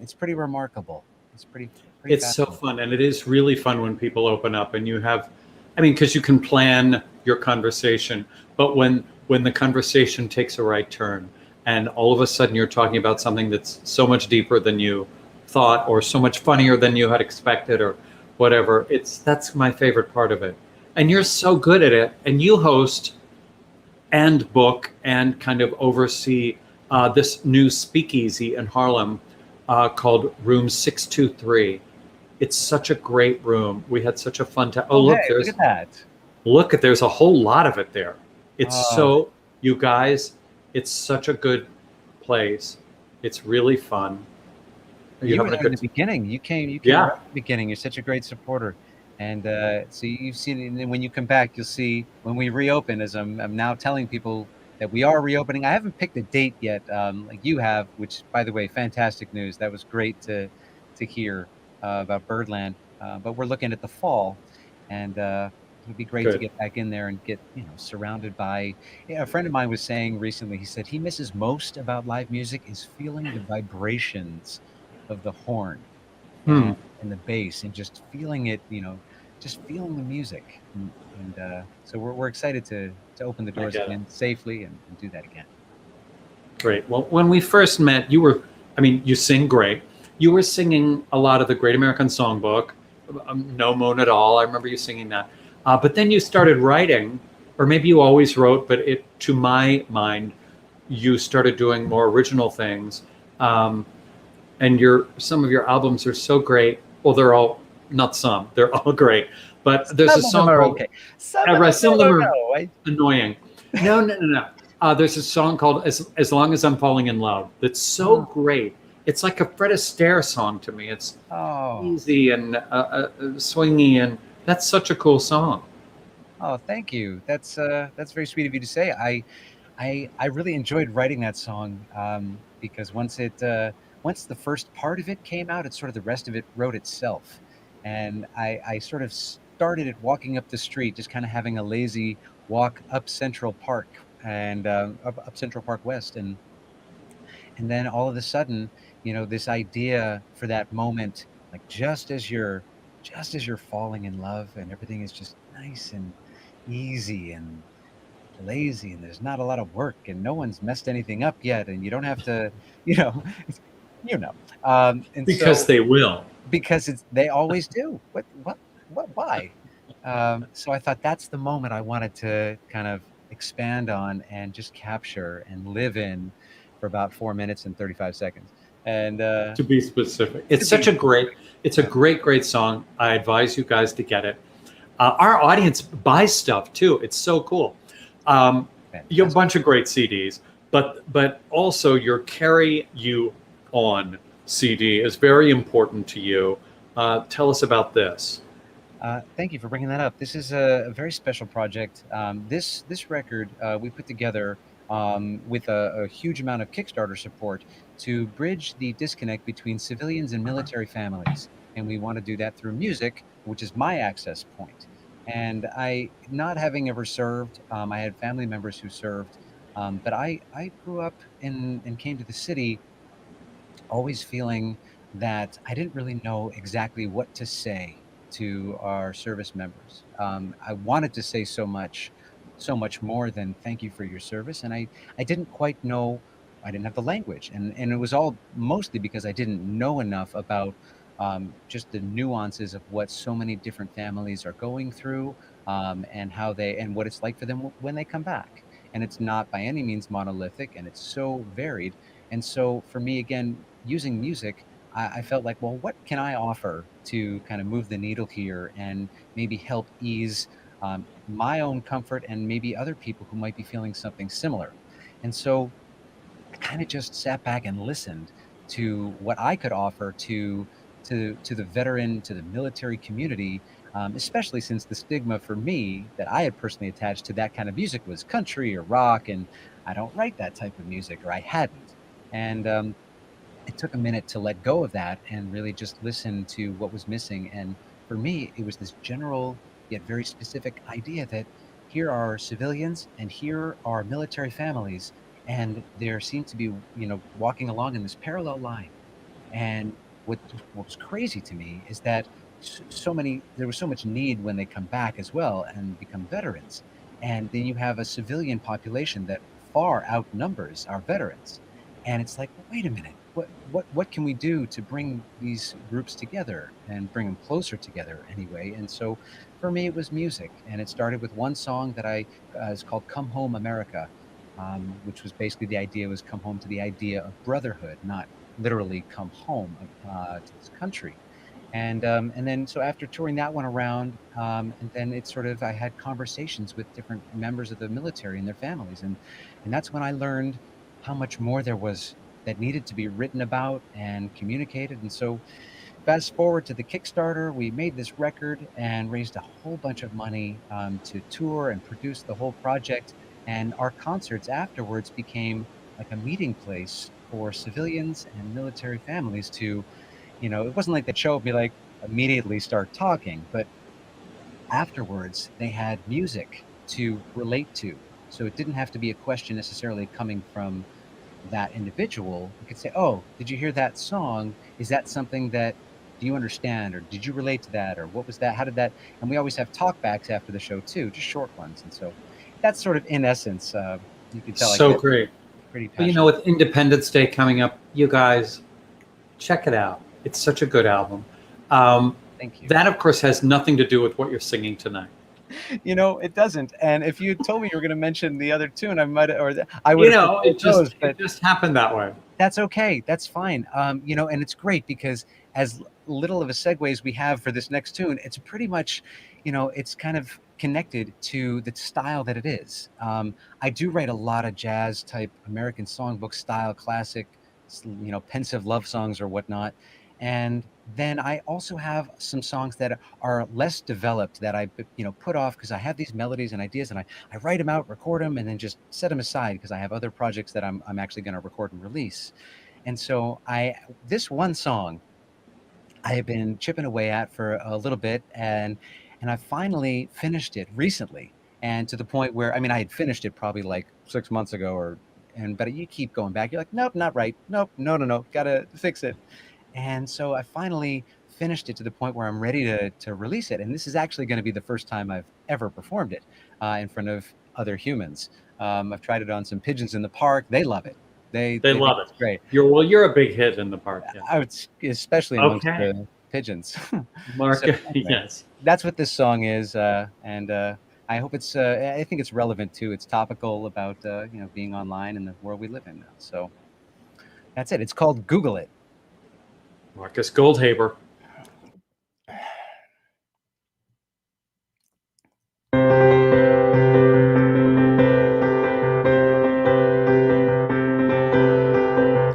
It's pretty remarkable. It's pretty It's so fascinating. fun, and it is really fun when people open up and you have, I mean, because you can plan your conversation, but when the conversation takes a right turn, and all of a sudden you're talking about something that's so much deeper than you thought, or so much funnier than you had expected, or whatever. That's my favorite part of it, and you're so good at it, and you host and book and kind of oversee this new speakeasy in Harlem called Room 623. It's such a great room. We had such a fun time. Oh, look, hey, there's look at that. there's a whole lot of it there. It's Oh. so, you guys, it's such a good place. It's really fun. You were having a there in good the beginning. You came Yeah. right at the beginning. You're such a great supporter. And so you've seen it. And then when you come back, you'll see when we reopen, as I'm now telling people that we are reopening. I haven't picked a date yet, like you have, which, by the way, fantastic news. That was great to hear about Birdland. But we're looking at the fall, and it'd be great to Good. get back in there and get surrounded by. Yeah, a friend of mine was saying recently. He said he misses most about live music is feeling the vibrations of the horn Hmm. and the bass, and just feeling it, just feeling the music. And so we're excited to open the doors get it. again safely and do that again. Great. Well, when we first met, you sing great. You were singing a lot of the Great American Songbook, No Moon at All. I remember you singing that. But then you started writing, or maybe you always wrote, but to my mind, you started doing more original things. And some of your albums are so great. Well, they're all, not some, they're all great. But there's a song called, okay. some of them are annoying. No. There's a song called As Long as I'm Falling in Love that's so great. It's like a Fred Astaire song to me. It's easy and swingy, and that's such a cool song. Oh, thank you. That's very sweet of you to say. I really enjoyed writing that song because once the first part of it came out, it's sort of the rest of it wrote itself. And I sort of started it walking up the street, just kind of having a lazy walk up Central Park and up Central Park West, and then all of a sudden, this idea for that moment, like just as you're falling in love and everything is just nice and easy and lazy and there's not a lot of work and no one's messed anything up yet and you don't have to, and Because so, they will. because they always do. Why? So I thought that's the moment I wanted to kind of expand on and just capture and live in for about 4 minutes and 35 seconds. And To be specific, it's a great song. I advise you guys to get it. Our audience buys stuff too. It's so cool. You have a bunch of great CDs, but also your Carry You On CD is very important to you. Tell us about this. Thank you for bringing that up. This is a very special project. This record we put together with a huge amount of Kickstarter support to bridge the disconnect between civilians and military families. And we want to do that through music, which is my access point. And not having ever served, I had family members who served, but I grew up and came to the city always feeling that I didn't really know exactly what to say to our service members. I wanted to say so much more than thank you for your service. And I didn't quite know, I didn't have the language. And it was all mostly because I didn't know enough about just the nuances of what so many different families are going through and what it's like for them when they come back. And it's not by any means monolithic, and it's so varied. And so for me, again, using music, I felt like, well, what can I offer to kind of move the needle here and maybe help ease my own comfort and maybe other people who might be feeling something similar. And so I kind of just sat back and listened to what I could offer to the veteran, to the military community, especially since the stigma for me that I had personally attached to that kind of music was country or rock, and I don't write that type of music, or I hadn't. And it took a minute to let go of that and really just listen to what was missing and for me, it was this general yet very specific idea that here are civilians and here are military families, and there seem to be, walking along in this parallel line. And what was crazy to me is that there was so much need when they come back as well and become veterans. And then you have a civilian population that far outnumbers our veterans. And it's like, well, wait a minute, what can we do to bring these groups together and bring them closer together anyway? And so for me, it was music. And it started with one song that is called Come Home America, which was basically the idea was come home to the idea of brotherhood, not literally come home to this country. And then so after touring that one around, and then it's sort of I had conversations with different members of the military and their families, and that's when I learned how much more there was that needed to be written about and communicated. And so fast forward to the Kickstarter, we made this record and raised a whole bunch of money to tour and produce the whole project. And our concerts afterwards became like a meeting place for civilians and military families to, it wasn't like they'd show up and be like, immediately start talking, but afterwards they had music to relate to. So it didn't have to be a question necessarily coming from that individual. You could say, oh, did you hear that song? Is that something that, do you understand? Or did you relate to that? Or what was that? How did that? And we always have talkbacks after the show too, just short ones. And so that's sort of in essence, you can tell. So great. Pretty passionate. But with Independence Day coming up, you guys, check it out. It's such a good album. Thank you. That, of course, has nothing to do with what you're singing tonight. It doesn't. And if you told me you were going to mention the other tune, I would have. It just happened that way. That's okay. That's fine. And it's great because as little of a segue as we have for this next tune, it's pretty much, it's kind of connected to the style that it is. I do write a lot of jazz type American songbook style classic, pensive love songs or whatnot. And then I also have some songs that are less developed that I, put off because I have these melodies and ideas and I write them out, record them, and then just set them aside because I have other projects that I'm actually going to record and release. And so this one song I have been chipping away at for a little bit, and I finally finished it recently. And to the point where, I had finished it probably like 6 months ago but you keep going back. You're like, nope, not right. Nope, no, gotta fix it. And so I finally finished it to the point where I'm ready to release it. And this is actually going to be the first time I've ever performed it in front of other humans. I've tried it on some pigeons in the park. They love it. They love it. It's great. You're a big hit in the park. Yeah. I would, especially amongst the pigeons. Mark, So, anyway, yes. That's what this song is. And I hope I think it's relevant too. It's topical about, being online in the world we live in now. So that's it. It's called Google It. Marcus Goldhaber.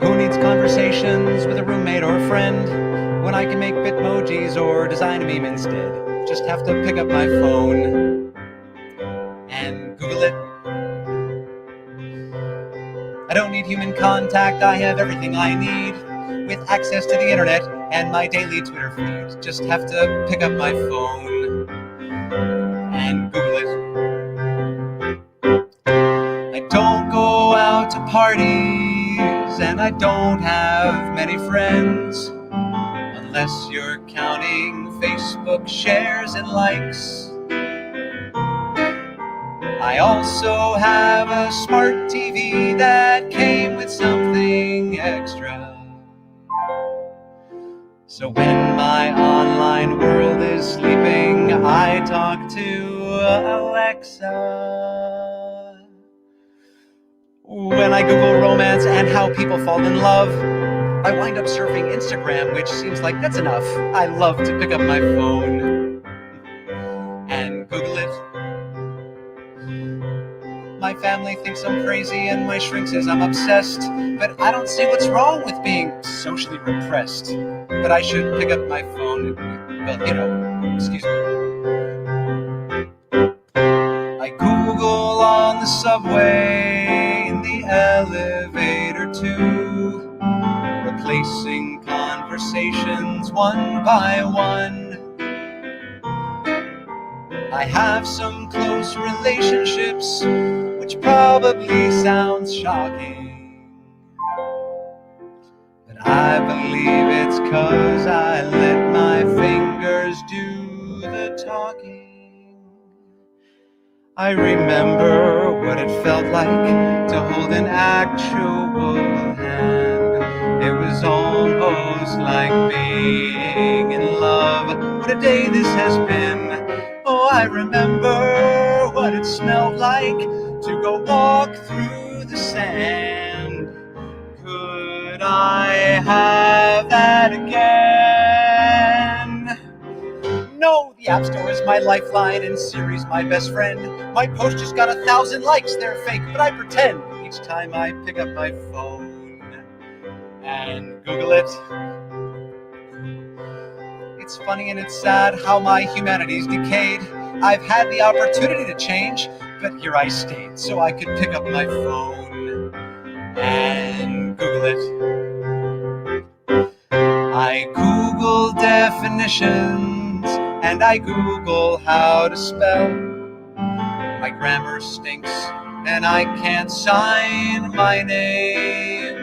Who needs conversations with a roommate or a friend when I can make Bitmojis or design a meme instead? Just have to pick up my phone and Google it. I don't need human contact, I have everything I need with access to the internet and my daily Twitter feed. Just have to pick up my phone and Google it. I don't go out to parties and I don't have many friends unless you're counting Facebook shares and likes. I also have a smart TV that came with something extra. So when my online world is sleeping, I talk to Alexa. When I Google romance and how people fall in love, I wind up surfing Instagram, which seems like that's enough. I love to pick up my phone and Google it. My family thinks I'm crazy and my shrink says I'm obsessed, but I don't see what's wrong with being socially repressed. But I should pick up my phone and, excuse me. I Google on the subway, in the elevator too, replacing conversations one by one. I have some close relationships, which probably sounds shocking. But I believe it's 'cause I let my fingers do the talking. I remember what it felt like to hold an actual hand. It was almost like being in love. What a day this has been. Oh, I remember what it smelled like to go walk through the sand. Could I have that again? No, the App Store is my lifeline and Siri's my best friend. My post just got 1,000 likes, they're fake, but I pretend each time I pick up my phone and Google it. It's funny and it's sad how my humanity's decayed. I've had the opportunity to change, but here I stayed so I could pick up my phone and Google it. I Google definitions and I Google how to spell. My grammar stinks and I can't sign my name.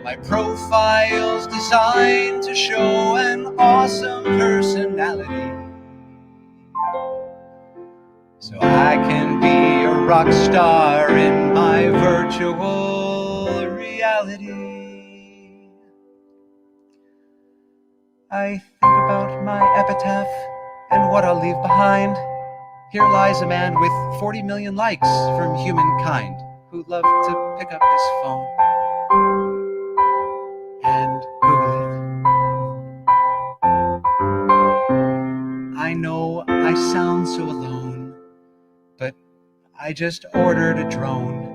My profile's designed to show an awesome personality, so I can be a rock star in my virtual reality. I think about my epitaph and what I'll leave behind. Here lies a man with 40 million likes from humankind who loved to pick up his phone and Google it. I know I sound so alone, but I just ordered a drone.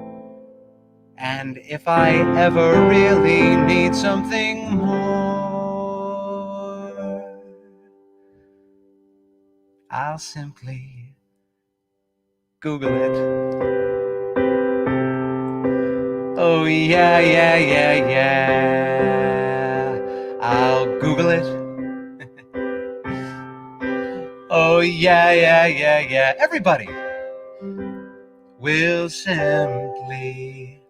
And if I ever really need something more, I'll simply Google it. Oh yeah, yeah, yeah, yeah. I'll Google it. Oh yeah, yeah, yeah, yeah. Everybody will simply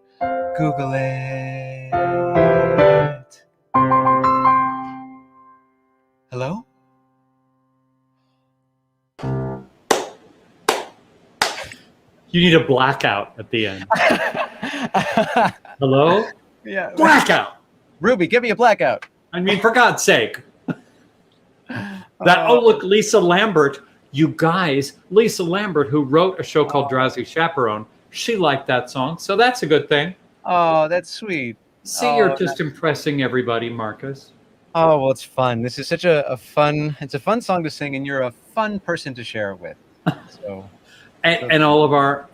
Google it. Hello? You need a blackout at the end. Hello? Yeah. Blackout. Ruby, give me a blackout. I mean, for God's sake. Oh, look, Lisa Lambert. You guys, Lisa Lambert, who wrote a show called Drowsy Chaperone, she liked that song. So that's a good thing. Oh, that's sweet. See, you're just impressing everybody, Marcus. Oh, well, it's fun. This is such a fun, it's a fun song to sing, and you're a fun person to share it with. So, and all of our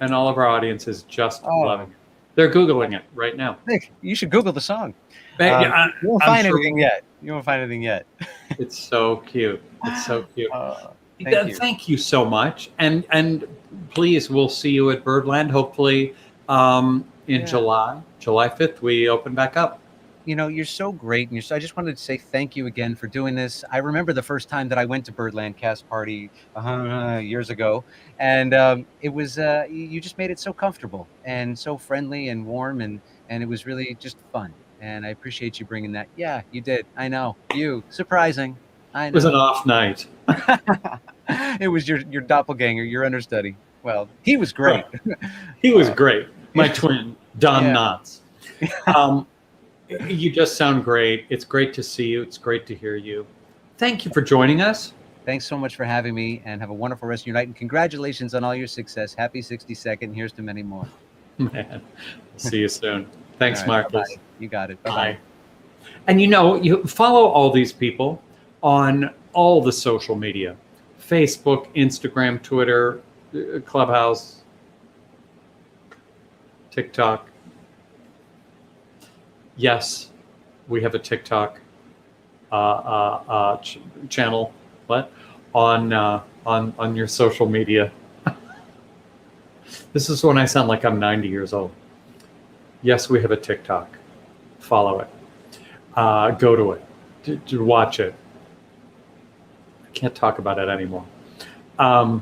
audience is just loving it. They're Googling it right now. Nick, you should Google the song. You won't find anything yet. You won't find anything yet. It's so cute. It's so cute. Thank you so much. And please, we'll see you at Birdland, hopefully in July 5th, we open back up. You know, you're so great. And I just wanted to say thank you again for doing this. I remember the first time that I went to Birdland Cast Party years ago. And it was, you just made it so comfortable and so friendly and warm. And it was really just fun. And I appreciate you bringing that. Yeah, you did. I know. You. Surprising. I know. It was an off night. It was your doppelganger, your understudy. Well, he was great. He was great. My twin, Don Knotts. You just sound great. It's great to see you. It's great to hear you. Thank you for joining us. Thanks so much for having me, and have a wonderful rest of your night. And congratulations on all your success. Happy 62nd. Here's to many more. Man, see you soon. Thanks, right, Marcus. Bye-bye. You got it. Bye-bye. Bye. And you follow all these people on all the social media: Facebook, Instagram, Twitter, Clubhouse, TikTok. Yes, we have a TikTok channel. What? On your social media. This is when I sound like I'm 90 years old. Yes, we have a TikTok. Follow it. Go to it. To watch it. I can't talk about it anymore. And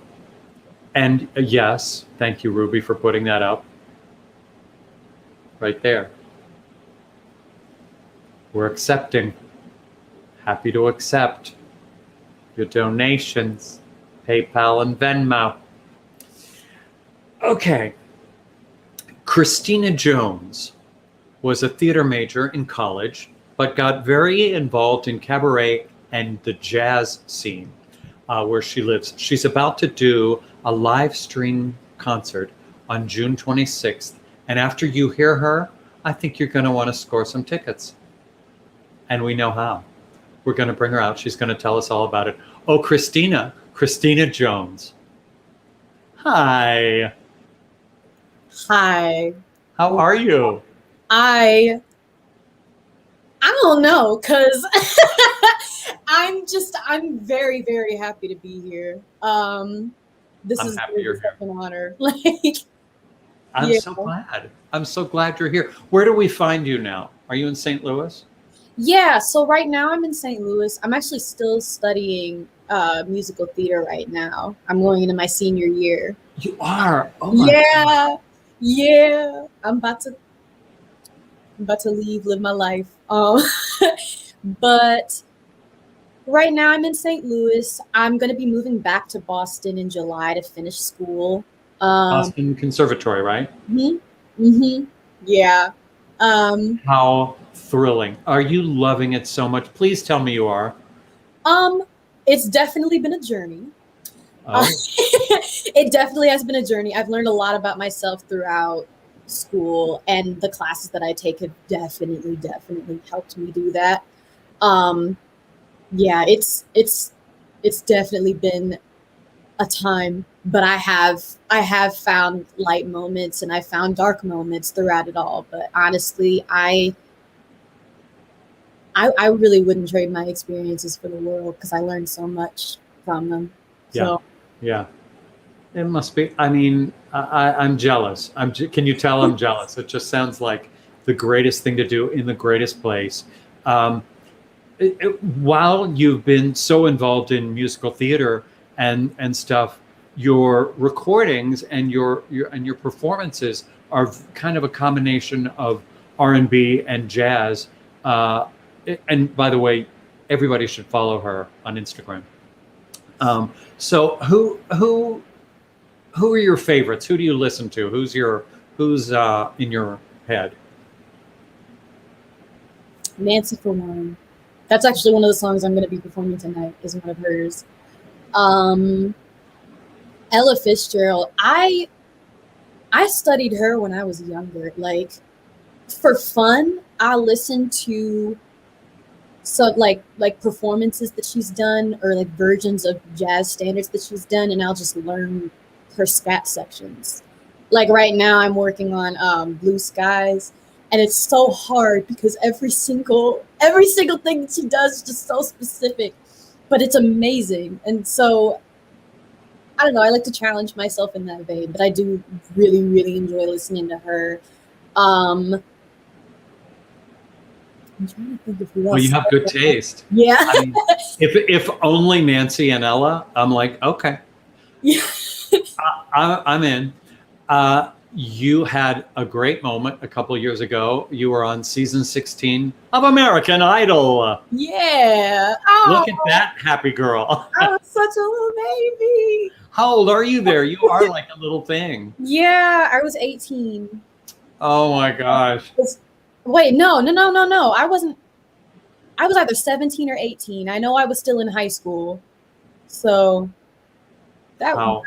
yes, thank you, Ruby, for putting that up. Right there. We're accepting. Happy to accept your donations, PayPal and Venmo. Okay. Christina Jones was a theater major in college, but got very involved in cabaret and the jazz scene where she lives. She's about to do a live stream concert on June 26th. And after you hear her, I think you're going to want to score some tickets. And we know how. We're going to bring her out. She's going to tell us all about it. Oh, Christina Jones. Hi. Hi. How are you? I don't know, because I'm very, very happy to be here. This is really such an honor. So glad. I'm so glad you're here. Where do we find you now? Are you in St. Louis? Yeah, so right now I'm in St. Louis. I'm actually still studying musical theater right now. I'm going into my senior year. You are? Oh my God. Yeah. I'm about to live my life. But right now I'm in St. Louis. I'm going to be moving back to Boston in July to finish school. Boston Conservatory, right? Yeah. How thrilling. Are you loving it so much? Please tell me you are. It's definitely been a journey. Oh. It definitely has been a journey. I've learned a lot about myself throughout school, and the classes that I take have definitely helped me do that. Yeah, it's definitely been a time, but I have found light moments and I found dark moments throughout it all. But honestly, I really wouldn't trade my experiences for the world, because I learned so much from them. Yeah. It must be. I mean, I'm jealous. Can you tell I'm jealous? It just sounds like the greatest thing to do in the greatest place. While you've been so involved in musical theater and stuff, your recordings and your performances are kind of a combination of R&B and jazz. And by the way, everybody should follow her on Instagram. So who are your favorites? Who do you listen to? Who's in your head? Nancy for one. That's actually one of the songs I'm going to be performing tonight, is one of hers. Ella Fitzgerald. I studied her when I was younger. Like, for fun, I listened to some like performances that she's done, or like versions of jazz standards that she's done, and I'll just learn her scat sections. Like right now I'm working on Blue Skies, and it's so hard because every single thing that she does is just so specific, but it's amazing. And so I don't know, I like to challenge myself in that vein, but I do really, really enjoy listening to her. I'm trying to think of who else. Well, you have good taste. Yeah. I mean, if only Nancy and Ella, I'm like, okay. Yeah. I'm in. You had a great moment a couple of years ago. You were on season 16 of American Idol. Yeah. Look at that happy girl. I was such a little baby. How old are you there? You are like a little thing. Yeah, I was 18. Oh my gosh. Wait, no. I wasn't. I was either 17 or 18. I know I was still in high school. So wow.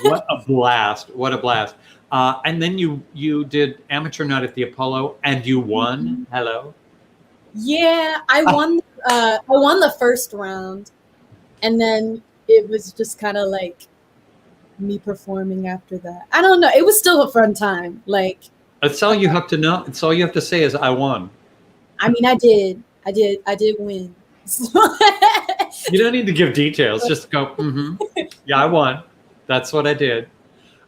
What a blast. What a blast. And then you did Amateur Night at the Apollo and you won. Mm-hmm. Hello. Yeah, I won the first round. And then it was just kind of like me performing after that. I don't know. It was still a fun time. Like, that's all you have to know. It's all you have to say is I won. I mean, I did win. You don't need to give details. Just go, yeah, I won. That's what I did.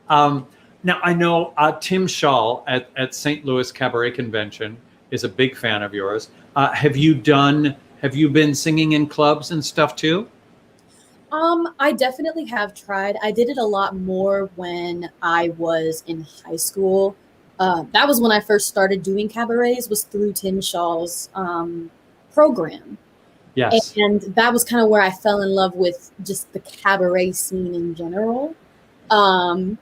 Now, I know Tim Shaw at St. Louis Cabaret Convention is a big fan of yours. Have you been singing in clubs and stuff too? I definitely have tried. I did it a lot more when I was in high school. That was when I first started doing cabarets, was through Tim Shaw's program. Yes. And that was kind of where I fell in love with just the cabaret scene in general. And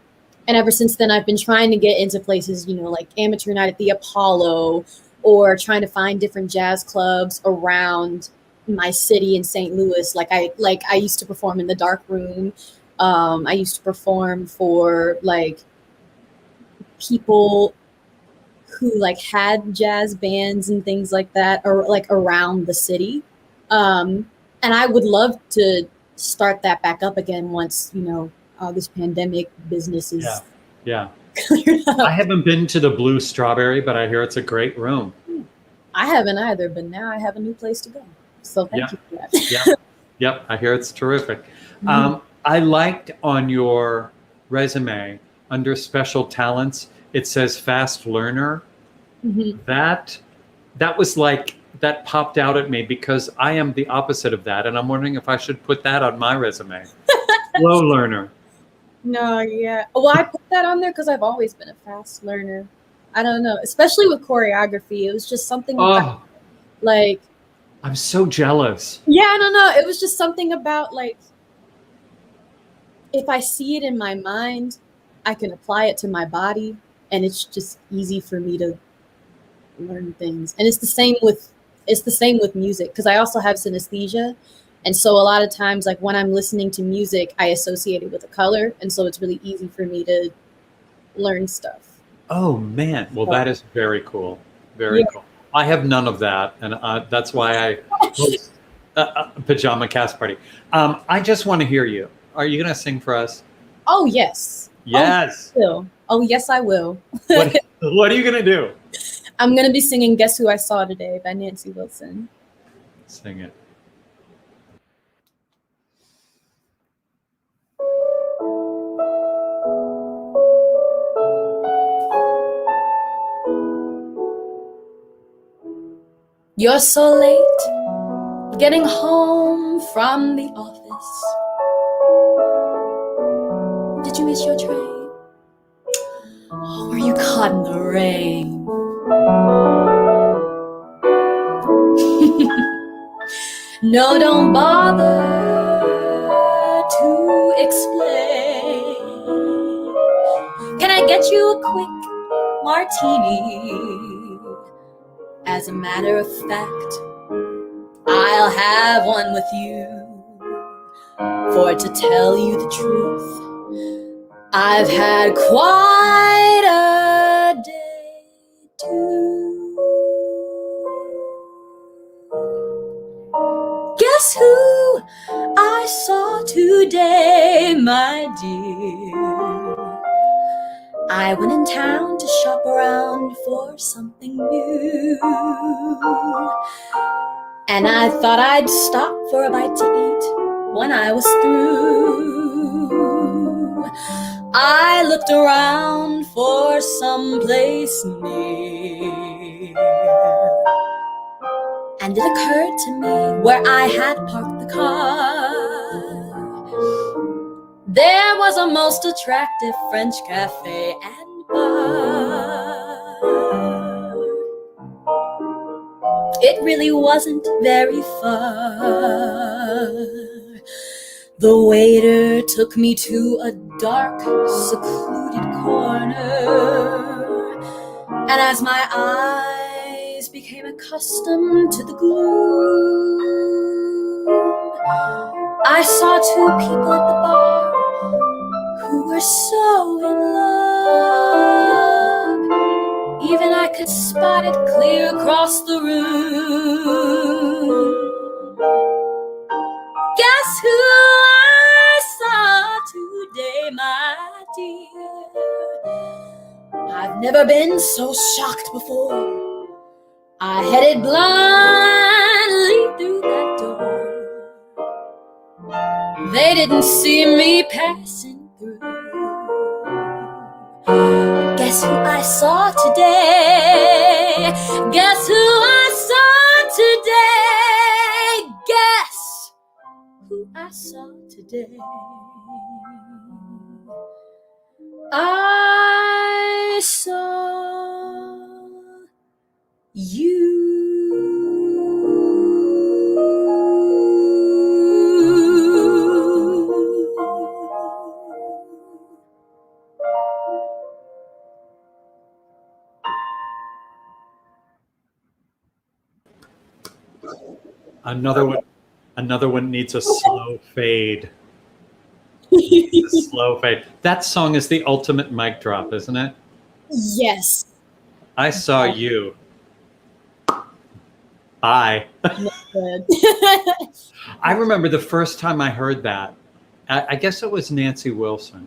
ever since then, I've been trying to get into places, like Amateur Night at the Apollo, or trying to find different jazz clubs around my city in St. Louis. I used to perform in the Dark Room. I used to perform for people who had jazz bands and things like that, or around the city. And I would love to start that back up again once this pandemic business is cleared up. I haven't been to the Blue Strawberry, but I hear it's a great room. I haven't either, but now I have a new place to go. So thank you for that. Yep, I hear it's terrific. I liked on your resume under special talents, it says fast learner. That was that popped out at me because I am the opposite of that, and I'm wondering if I should put that on my resume. Slow learner. No, yeah. Well, I put that on there because I've always been a fast learner. I don't know, especially with choreography. It was just something about, I'm so jealous. Yeah, I don't know. It was just something about if I see it in my mind, I can apply it to my body, and it's just easy for me to learn things. And it's the same with music, because I also have synesthesia, and so a lot of times when I'm listening to music, I associate it with a color, and so it's really easy for me to learn stuff. Oh man, well that is very cool. Very cool. I have none of that, and that's why I host a Pajama Cast Party. I just want to hear you. Are you going to sing for us? Oh, yes. Yes. Oh, yes, I will. What are you going to do? I'm going to be singing Guess Who I Saw Today by Nancy Wilson. Sing it. You're so late, getting home from the office. Did you miss your train? Oh, were you caught in the rain? No, don't bother to explain. Can I get you a quick martini? As a matter of fact, I'll have one with you. For to tell you the truth, I've had quite a day too. Guess who I saw today, my dear? I went in town to shop around for something new, and I thought I'd stop for a bite to eat when I was through. I looked around for some place near, and it occurred to me where I had parked the car. There was a most attractive French cafe and bar. It really wasn't very far. The waiter took me to a dark, secluded corner, and as my eyes became accustomed to the gloom, I saw two people at the bar who were so in love. Even I could spot it clear across the room. Guess who I saw today, my dear? I've never been so shocked before. I headed blindly through that door. They didn't see me passing through. Guess who I saw today? Guess who I saw today? Guess who I saw today. I saw you. Another one needs a slow fade. Needs a slow fade. That song is the ultimate mic drop, isn't it? Yes. I saw you. Bye. I remember the first time I heard that. I guess it was Nancy Wilson.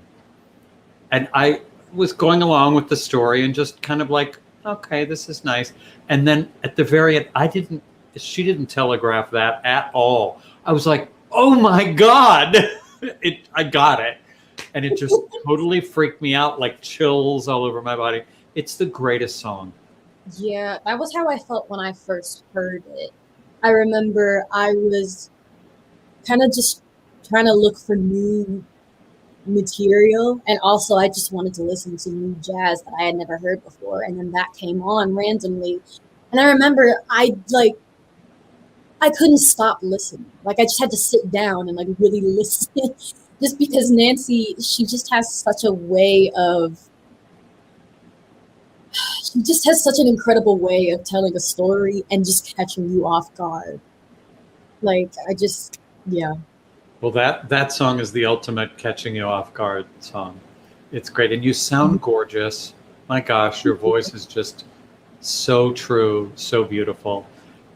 And I was going along with the story and just kind of like, okay, this is nice. And then at the very end, she didn't telegraph that at all. I was like, oh my God. I got it. And it just totally freaked me out, like chills all over my body. It's the greatest song. Yeah, that was how I felt when I first heard it. I remember I was kind of just trying to look for new material, and also I just wanted to listen to new jazz that I had never heard before, and then that came on randomly. And I remember I couldn't stop listening. Like I just had to sit down and like really listen just because Nancy, she just has such a way of she just has such an incredible way of telling a story and just catching you off guard. Like yeah. Well, that song is the ultimate catching you off guard song. It's great. And you sound gorgeous. My gosh, your voice is just so true, so beautiful.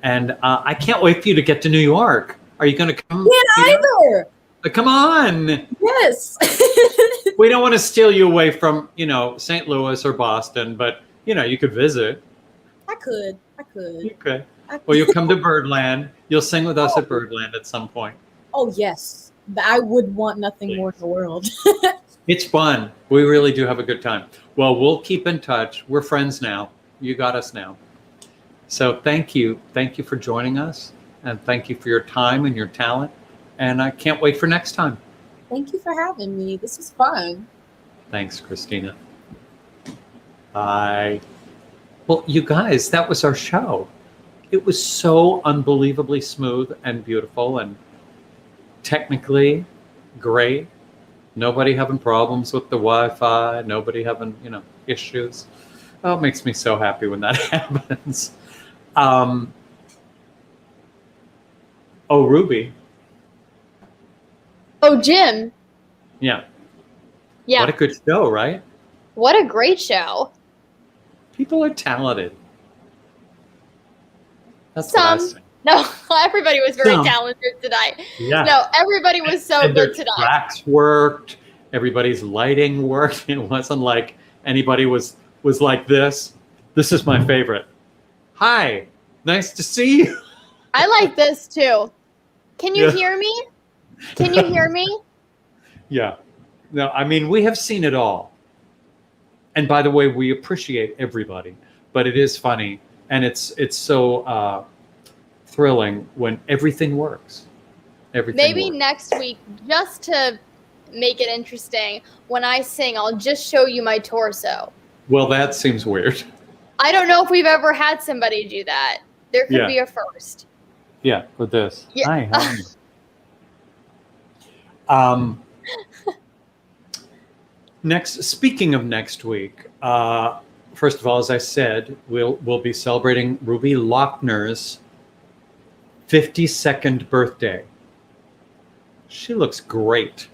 And I can't wait for you to get to New York. Are you going to come? Can't either. Come on. Yes. We don't want to steal you away from, St. Louis or Boston, but, you could visit. I could. You could. Well, you'll come to Birdland. You'll sing with us at Birdland at some point. Oh, yes. I would want nothing more in the world. It's fun. We really do have a good time. Well, we'll keep in touch. We're friends now. You got us now. So thank you. Thank you for joining us. And thank you for your time and your talent. And I can't wait for next time. Thank you for having me. This was fun. Thanks, Christina. Bye. Well, you guys, that was our show. It was so unbelievably smooth and beautiful and technically great. Nobody having problems with the Wi-Fi. Nobody having, issues. Oh, it makes me so happy when that happens. Ruby. Oh, Jim. Yeah. Yeah. What a good show, right? What a great show. People are talented. That's what I say. No, everybody was very talented tonight. Yeah. No, everybody was so and good their tonight. Tracks worked. Everybody's lighting worked. It wasn't like anybody was like this. This is my favorite. Hi, nice to see you. I like this too. Can you hear me? Can you hear me? Yeah. No, I mean, we have seen it all. And by the way, we appreciate everybody, but it is funny. And it's so thrilling when everything works. Maybe works. Next week, just to make it interesting, when I sing, I'll just show you my torso. Well, that seems weird. I don't know if we've ever had somebody do that. There could be a first. Yeah, with this. Yeah. Hi, how are you? Speaking of next week, first of all, as I said, we'll be celebrating Ruby Lochner's 52nd birthday. She looks great.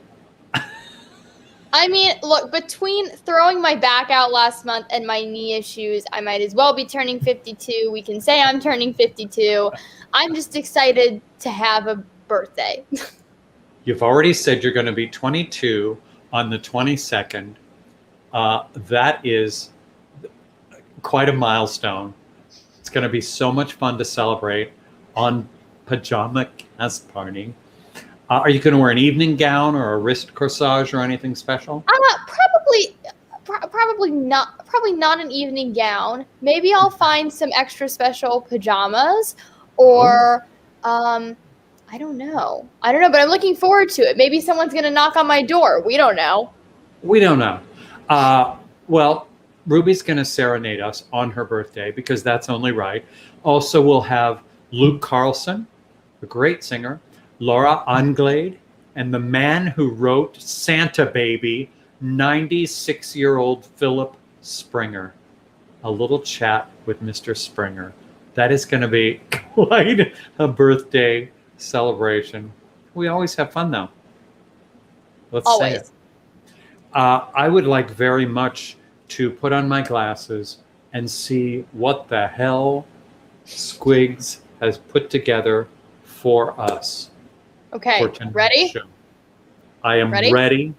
I mean, look, between throwing my back out last month and my knee issues, I might as well be turning 52. We can say I'm turning 52. I'm just excited to have a birthday. You've already said you're going to be 22 on the 22nd. That is quite a milestone. It's going to be so much fun to celebrate on Pajama Cast Party. Are you going to wear an evening gown or a wrist corsage or anything special? Probably not. Probably not an evening gown. Maybe I'll find some extra special pajamas, or I I don't know, but I'm looking forward to it. Maybe someone's gonna knock on my door. We don't know. We don't know. Well, Ruby's going to serenade us on her birthday because that's only right. Also, we'll have Luke Carlson, a great singer, Laura Anglade, and the man who wrote Santa Baby, 96-year-old Philip Springer. A little chat with Mr. Springer. That is going to be quite a birthday celebration. We always have fun, though. Let's say it. I would like very much to put on my glasses and see what the hell Squigs has put together for us. Okay, for tonight's ready? show. I am ready.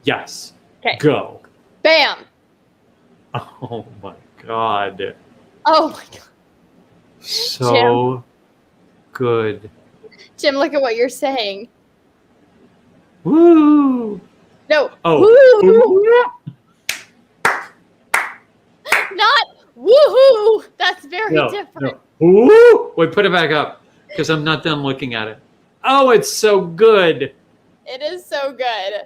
Yes. Okay. Go. Bam. Oh my God. Oh my God. So Jim. Good. Jim, look at what you're saying. Woo. No. Oh. Woo. Not woohoo. That's very different. No. Woo. Wait, put it back up because I'm not done looking at it. Oh, it's so good. It is so good.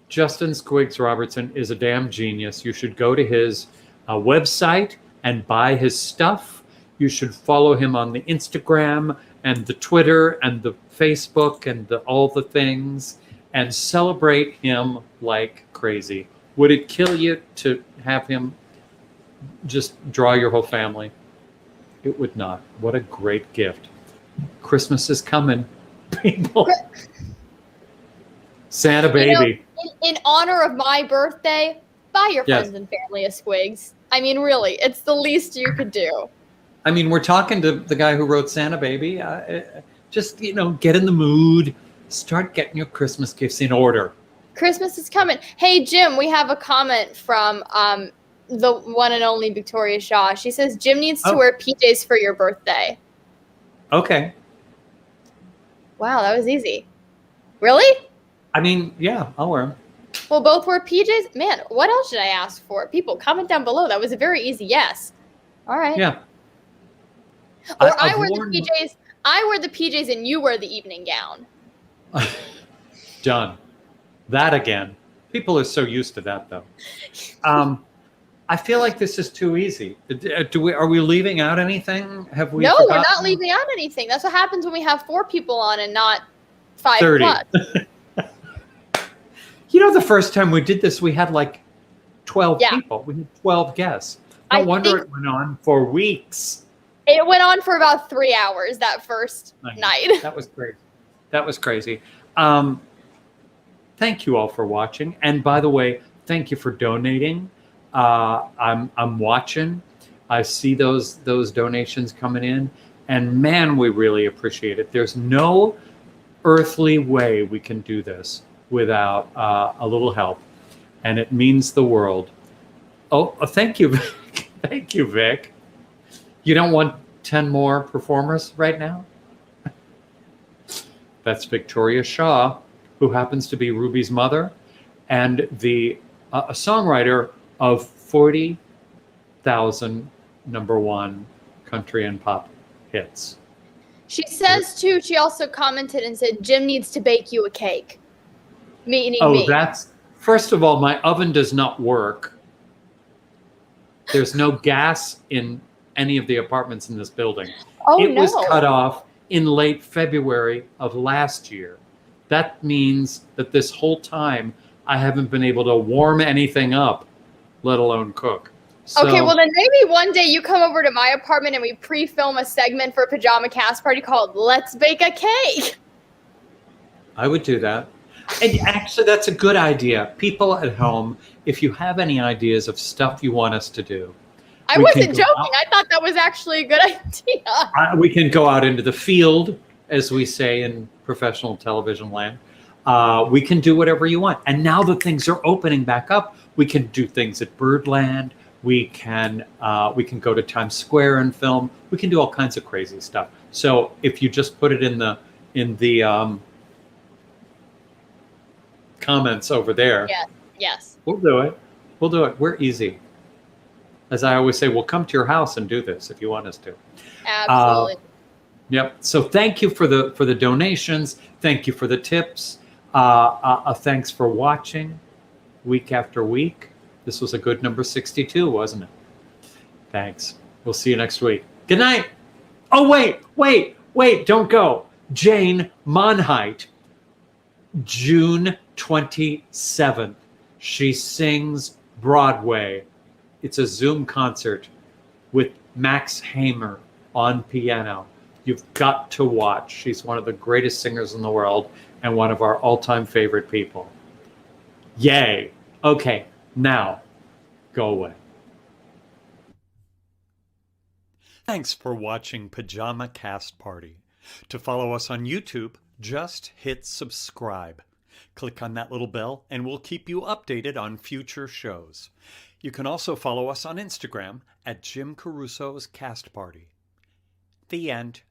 Justin Squigs Robertson is a damn genius. You should go to his website and buy his stuff. You should follow him on the Instagram and the Twitter and the Facebook and all the things and celebrate him like crazy. Would it kill you to have him just draw your whole family? It would not. What a great gift. Christmas is coming, people. Santa Baby. In honor of my birthday, buy your friends and family a Squigs. I mean, really, it's the least you could do. I mean, we're talking to the guy who wrote Santa Baby. Just, get in the mood. Start getting your Christmas gifts in order. Christmas is coming. Hey, Jim, we have a comment from the one and only Victoria Shaw. She says, Jim needs to wear PJs for your birthday. Okay. Wow, that was easy. Really? I mean, yeah, I'll wear them. We'll both wear PJs? Man, what else should I ask for? People, comment down below. That was a very easy yes. All right. Yeah. Or I wear the PJs. I wear the PJs and you wear the evening gown. Done. That again. People are so used to that, though. I feel like this is too easy. Are we leaving out anything? Have we? No, forgotten? we're not leaving out anything. That's what happens when we have 4 people on and not 5 30. plus. The first time we did this, we had like 12 people. We had 12 guests. No wonder it went on for weeks. It went on for about 3 hours that first night. That was crazy. That was crazy. Thank you all for watching. And by the way, thank you for donating. I'm watching. I see those donations coming in. And man, we really appreciate it. There's no earthly way we can do this without a little help. And it means the world. Oh, thank you. Thank you, Vic. You don't want 10 more performers right now? That's Victoria Shaw, who happens to be Ruby's mother and a songwriter of 40,000 #1 country and pop hits. She says, too, she also commented and said, Jim needs to bake you a cake. Meaning me. First of all, my oven does not work. There's no gas in any of the apartments in this building. It was cut off in late February of last year. That means that this whole time I haven't been able to warm anything up, let alone cook. So, okay, well then maybe one day you come over to my apartment and we pre-film a segment for a Pajama Cast Party called Let's Bake a Cake. I would do that. And actually, that's a good idea. People at home, if you have any ideas of stuff you want us to do. I wasn't joking. I thought that was actually a good idea. We can go out into the field, as we say in professional television land. We can do whatever you want. And now that things are opening back up, we can do things at Birdland. We can go to Times Square and film. We can do all kinds of crazy stuff. So if you just put it in the comments over there, yes, we'll do it. We'll do it. We're easy. As I always say, we'll come to your house and do this if you want us to. Absolutely. Yep. So thank you for the donations. Thank you for the tips. Thanks for watching week after week. This was a good number 62, wasn't it? Thanks. We'll see you next week. Good night. Oh, wait, don't go. Jane Monheit, June 27th. She sings Broadway. It's a Zoom concert with Max Hamer on piano. You've got to watch. She's one of the greatest singers in the world and one of our all-time favorite people. Yay. Okay, now go away. Thanks for watching Pajama Cast Party. To follow us on YouTube, just hit subscribe. Click on that little bell and we'll keep you updated on future shows. You can also follow us on Instagram at Jim Caruso's Cast Party. The end.